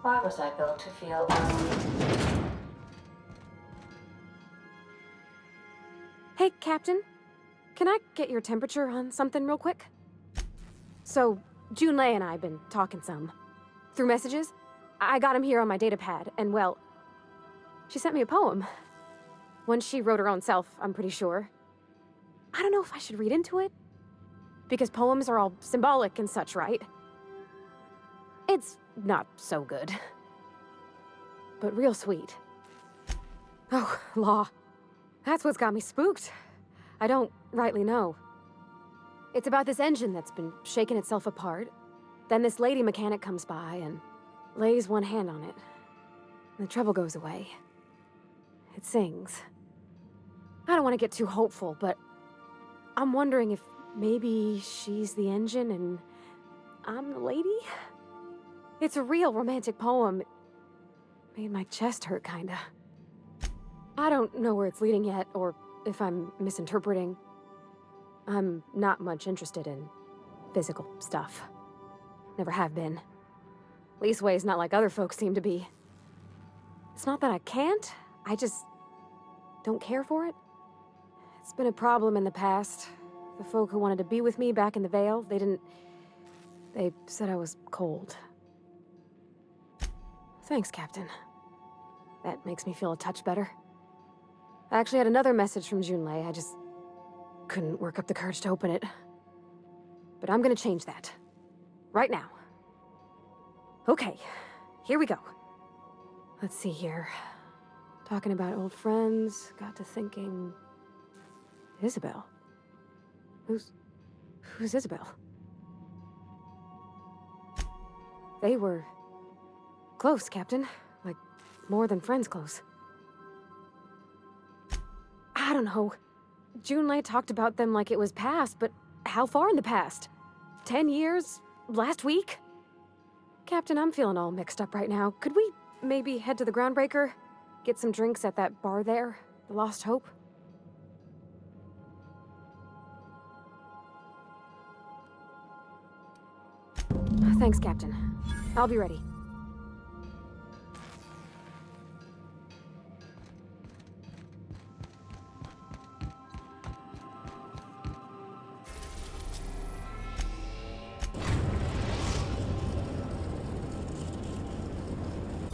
Why was I built to feel Hey, Captain. Can I get your temperature on something real quick? So, Junlei and I have been talking some. Through messages. I got him here on my datapad, and well... she sent me a poem. One she wrote her own self, I'm pretty sure. I don't know if I should read into it. Because poems are all symbolic and such, right? It's not so good. But real sweet. Oh, law. That's what's got me spooked. I don't rightly know. It's about this engine that's been shaking itself apart. Then this lady mechanic comes by and lays one hand on it. And the trouble goes away. It sings. I don't want to get too hopeful, but I'm wondering if maybe she's the engine and I'm the lady? It's a real romantic poem. Made my chest hurt, kinda. I don't know where it's leading yet, or if I'm misinterpreting. I'm not much interested in physical stuff. Never have been. Leastways not like other folks seem to be. It's not that I can't, I just don't care for it. It's been a problem in the past. The folk who wanted to be with me back in the Vale, they said I was cold. Thanks, Captain. That makes me feel a touch better. I actually had another message from Junlei. I just couldn't work up the courage to open it. But I'm gonna change that. Right now. Okay, here we go. Let's see here. Talking about old friends, got to thinking... Isabel? Who's Isabel? They were... close, Captain. Like, more than friends close. I don't know. Junlei talked about them like it was past, but how far in the past? 10 years? Last week? Captain, I'm feeling all mixed up right now. Could we maybe head to the Groundbreaker? Get some drinks at that bar there? The Lost Hope? Thanks, Captain. I'll be ready.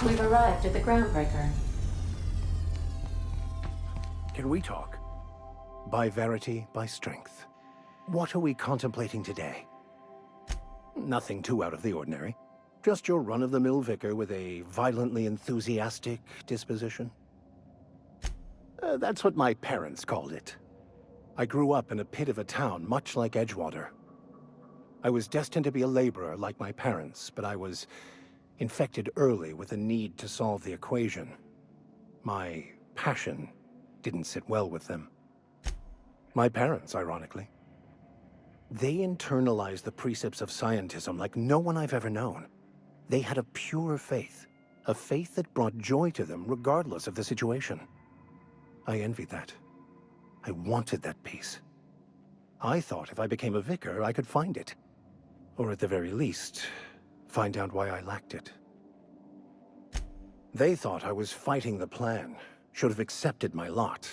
We've arrived at the Groundbreaker. Can we talk? By verity, by strength. What are we contemplating today? Nothing too out of the ordinary. Just your run-of-the-mill vicar with a violently enthusiastic disposition. That's what my parents called it. I grew up in a pit of a town much like Edgewater. I was destined to be a laborer like my parents, but I was infected early with a need to solve the equation. My passion didn't sit well with them. My parents, ironically. They internalized the precepts of scientism like no one I've ever known. They had a pure faith, a faith that brought joy to them regardless of the situation. I envied that. I wanted that peace. I thought if I became a vicar, I could find it. Or at the very least, find out why I lacked it. They thought I was fighting the plan, should have accepted my lot.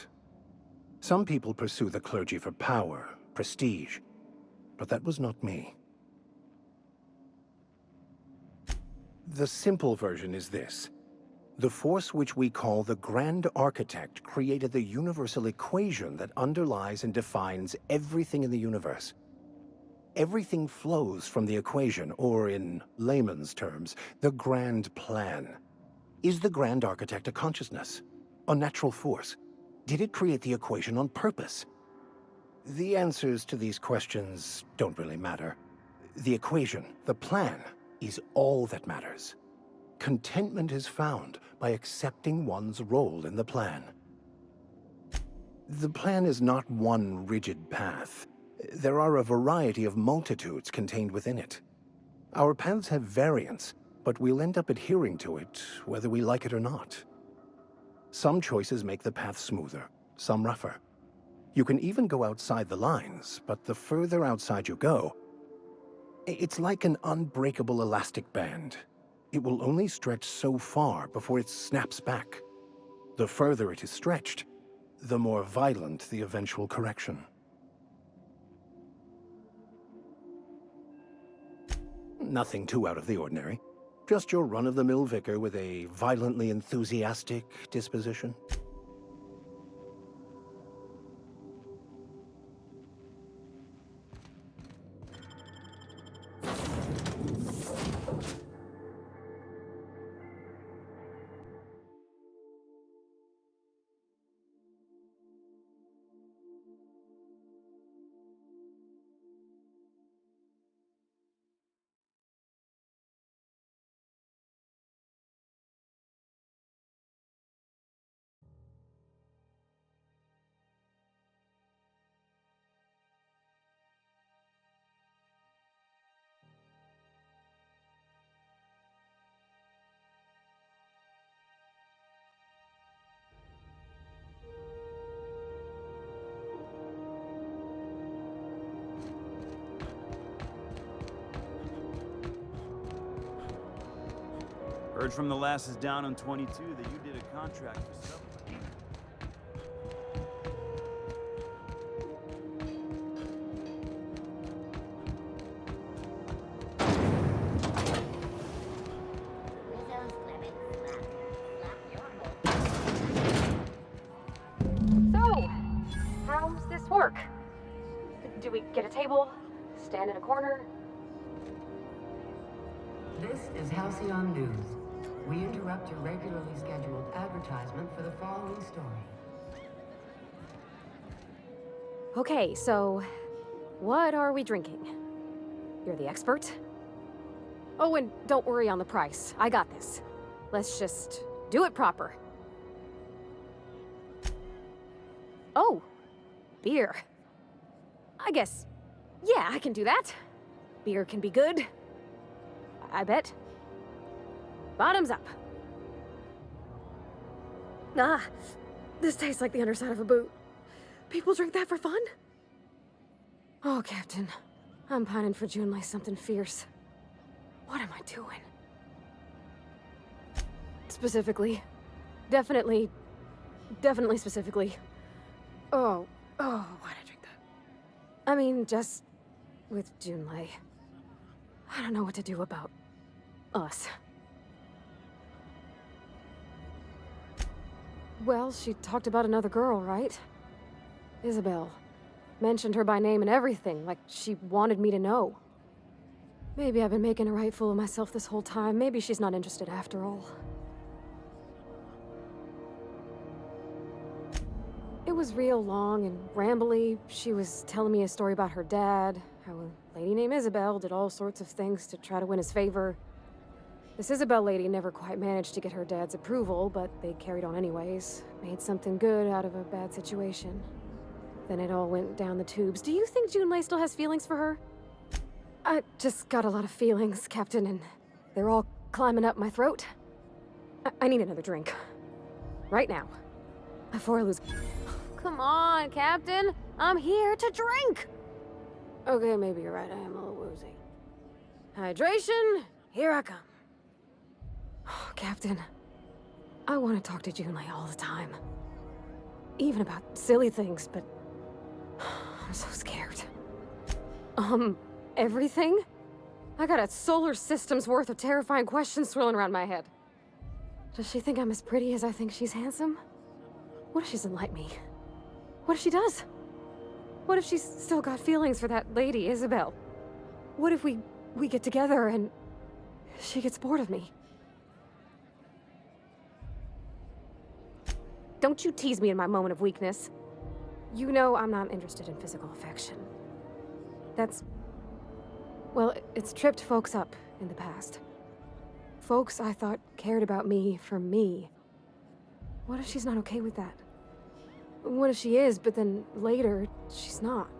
Some people pursue the clergy for power, prestige, but that was not me. The simple version is this. The force which we call the Grand Architect created the universal equation that underlies and defines everything in the universe. Everything flows from the equation, or in layman's terms, the grand plan. Is the Grand Architect a consciousness? A natural force? Did it create the equation on purpose? The answers to these questions don't really matter. The equation, the plan, is all that matters. Contentment is found by accepting one's role in the plan. The plan is not one rigid path. There are a variety of multitudes contained within it. Our paths have variance, but we'll end up adhering to it whether we like it or not. Some choices make the path smoother, some rougher. You can even go outside the lines, but the further outside you go, it's like an unbreakable elastic band. It will only stretch so far before it snaps back. The further it is stretched, the more violent the eventual correction. Nothing too out of the ordinary. Just your run-of-the-mill vicar with a violently enthusiastic disposition. Heard from the lasses down on 22 that you did a contract for Subway. So, how's this work? Do we get a table? Stand in a corner? This is Halcyon News. We interrupt your regularly scheduled advertisement for the following story. Okay, so what are we drinking? You're the expert? Oh, and don't worry on the price. I got this. Let's just do it proper. Oh, beer. I guess, yeah, I can do that. Beer can be good. I bet. Bottoms up. Ah, this tastes like the underside of a boot. People drink that for fun? Oh, Captain. I'm pining for Junlei something fierce. What am I doing? Specifically. Definitely specifically. Oh, why'd I drink that? I mean, just with Junlei. I don't know what to do about us. Well, she talked about another girl, right? Isabel. Mentioned her by name and everything, like she wanted me to know. Maybe I've been making a right fool of myself this whole time. Maybe she's not interested after all. It was real long and rambly. She was telling me a story about her dad, how a lady named Isabel did all sorts of things to try to win his favor. This Isabel lady never quite managed to get her dad's approval, but they carried on anyways. Made something good out of a bad situation. Then it all went down the tubes. Do you think Junlei still has feelings for her? I just got a lot of feelings, Captain, and they're all climbing up my throat. I need another drink. Right now. Before I lose... Come on, Captain! I'm here to drink! Okay, maybe you're right. I am a little woozy. Hydration, here I come. Oh, Captain, I want to talk to Junlei all the time. Even about silly things, but... I'm so scared. Everything? I got a solar system's worth of terrifying questions swirling around my head. Does she think I'm as pretty as I think she's handsome? What if she doesn't like me? What if she does? What if she's still got feelings for that lady, Isabel? What if we get together and she gets bored of me? Don't you tease me in my moment of weakness. You know I'm not interested in physical affection. That's... well, it's tripped folks up in the past. Folks I thought cared about me for me. What if she's not okay with that? What if she is, but then later, she's not?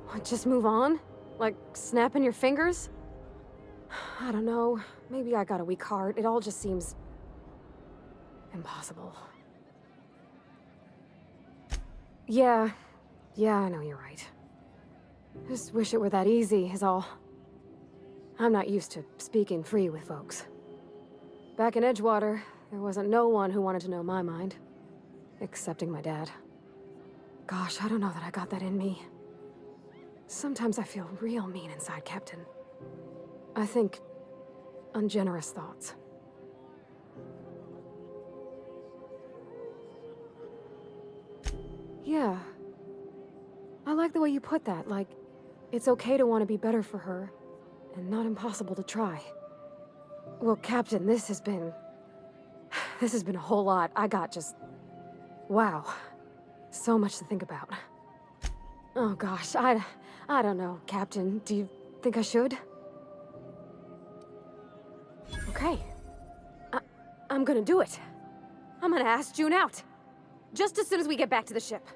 What, just move on? Like, snapping your fingers? I don't know. Maybe I got a weak heart. It all just seems... impossible. Yeah, I know you're right. Just wish it were that easy, is all. I'm not used to speaking free with folks. Back in Edgewater, there wasn't no one who wanted to know my mind. Excepting my dad. Gosh, I don't know that I got that in me. Sometimes I feel real mean inside, Captain. I think ungenerous thoughts. Yeah. I like the way you put that, like, it's okay to want to be better for her, and not impossible to try. Well, Captain, this has been a whole lot. I got just... wow. So much to think about. Oh gosh, I don't know, Captain. Do you think I should? Okay. I'm gonna do it. I'm gonna ask June out. Just as soon as we get back to the ship.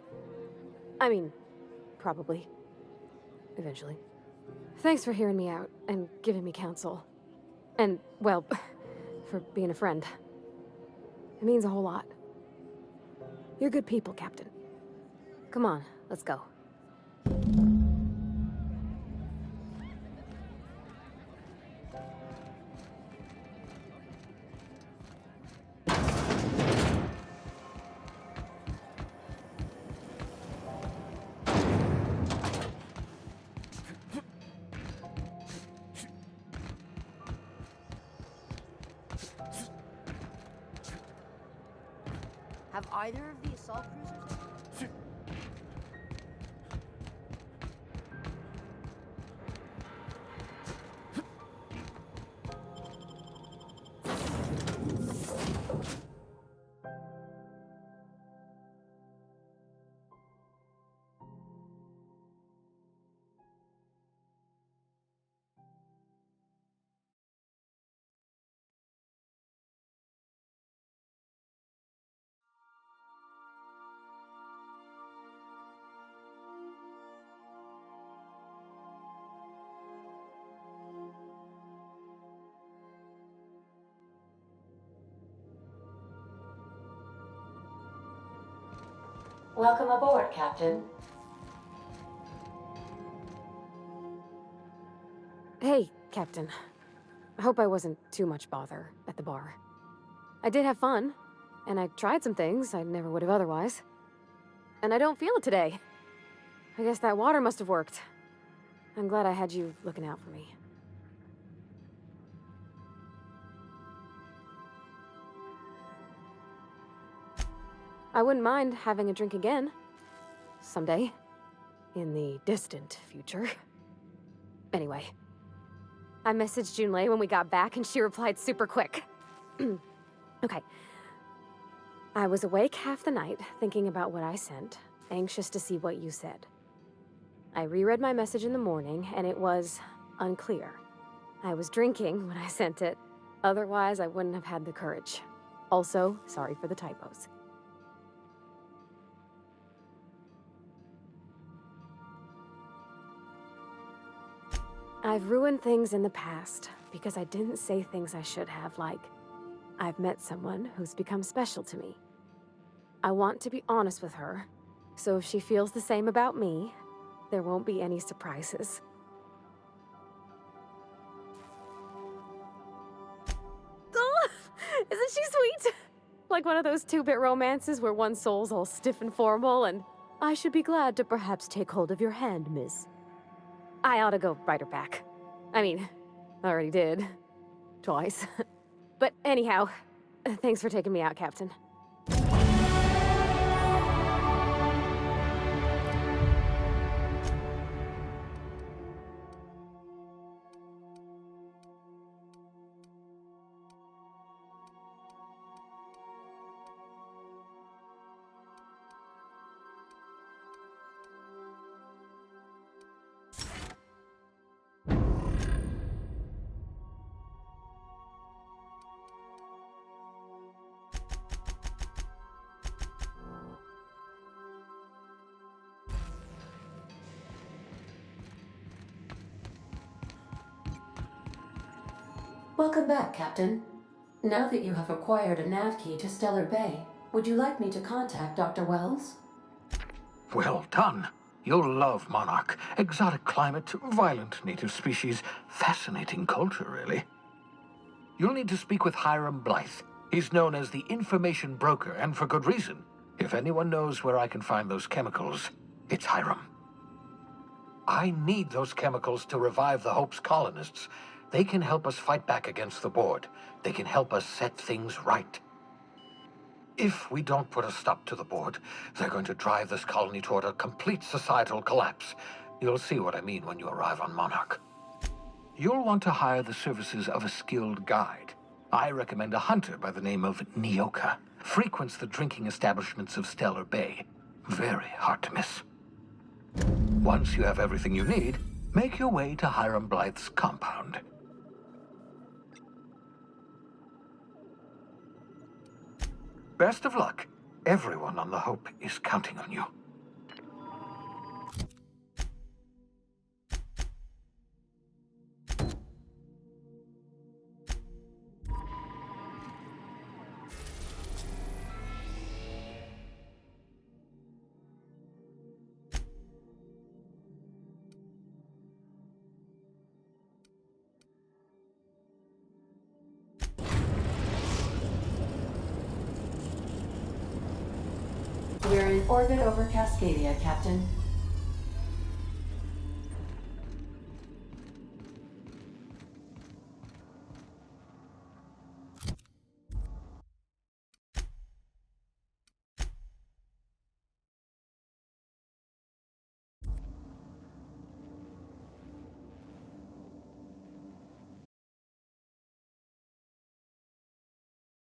I mean, probably. Eventually. Thanks for hearing me out and giving me counsel. And, well, for being a friend. It means a whole lot. You're good people, Captain. Come on, let's go. Have either of the assault cruisers... Welcome aboard, Captain. Hey, Captain. I hope I wasn't too much bother at the bar. I did have fun, and I tried some things I never would have otherwise. And I don't feel it today. I guess that water must have worked. I'm glad I had you looking out for me. I wouldn't mind having a drink again. Someday. In the distant future. Anyway. I messaged Junlei when we got back and she replied super quick. Okay. I was awake half the night, thinking about what I sent, anxious to see what you said. I reread my message in the morning, and it was unclear. I was drinking when I sent it. Otherwise, I wouldn't have had the courage. Also, sorry for the typos. I've ruined things in the past because I didn't say things I should have, like, I've met someone who's become special to me. I want to be honest with her, so if she feels the same about me, there won't be any surprises. Oh, isn't she sweet? Like one of those two-bit romances where one soul's all stiff and formal and, I should be glad to perhaps take hold of your hand, miss. I ought to go write her back. I mean, I already did. Twice. But anyhow, thanks for taking me out, Captain. Welcome back, Captain. Now that you have acquired a nav key to Stellar Bay, would you like me to contact Dr. Wells? Well done. You'll love Monarch. Exotic climate, violent native species, fascinating culture, really. You'll need to speak with Hiram Blythe. He's known as the information broker, and for good reason. If anyone knows where I can find those chemicals, it's Hiram. I need those chemicals to revive the Hope's colonists. They can help us fight back against the Board. They can help us set things right. If we don't put a stop to the Board, they're going to drive this colony toward a complete societal collapse. You'll see what I mean when you arrive on Monarch. You'll want to hire the services of a skilled guide. I recommend a hunter by the name of Nyoka. Frequents the drinking establishments of Stellar Bay. Very hard to miss. Once you have everything you need, make your way to Hiram Blythe's compound. Best of luck. Everyone on the Hope is counting on you. We're in orbit over Cascadia, Captain.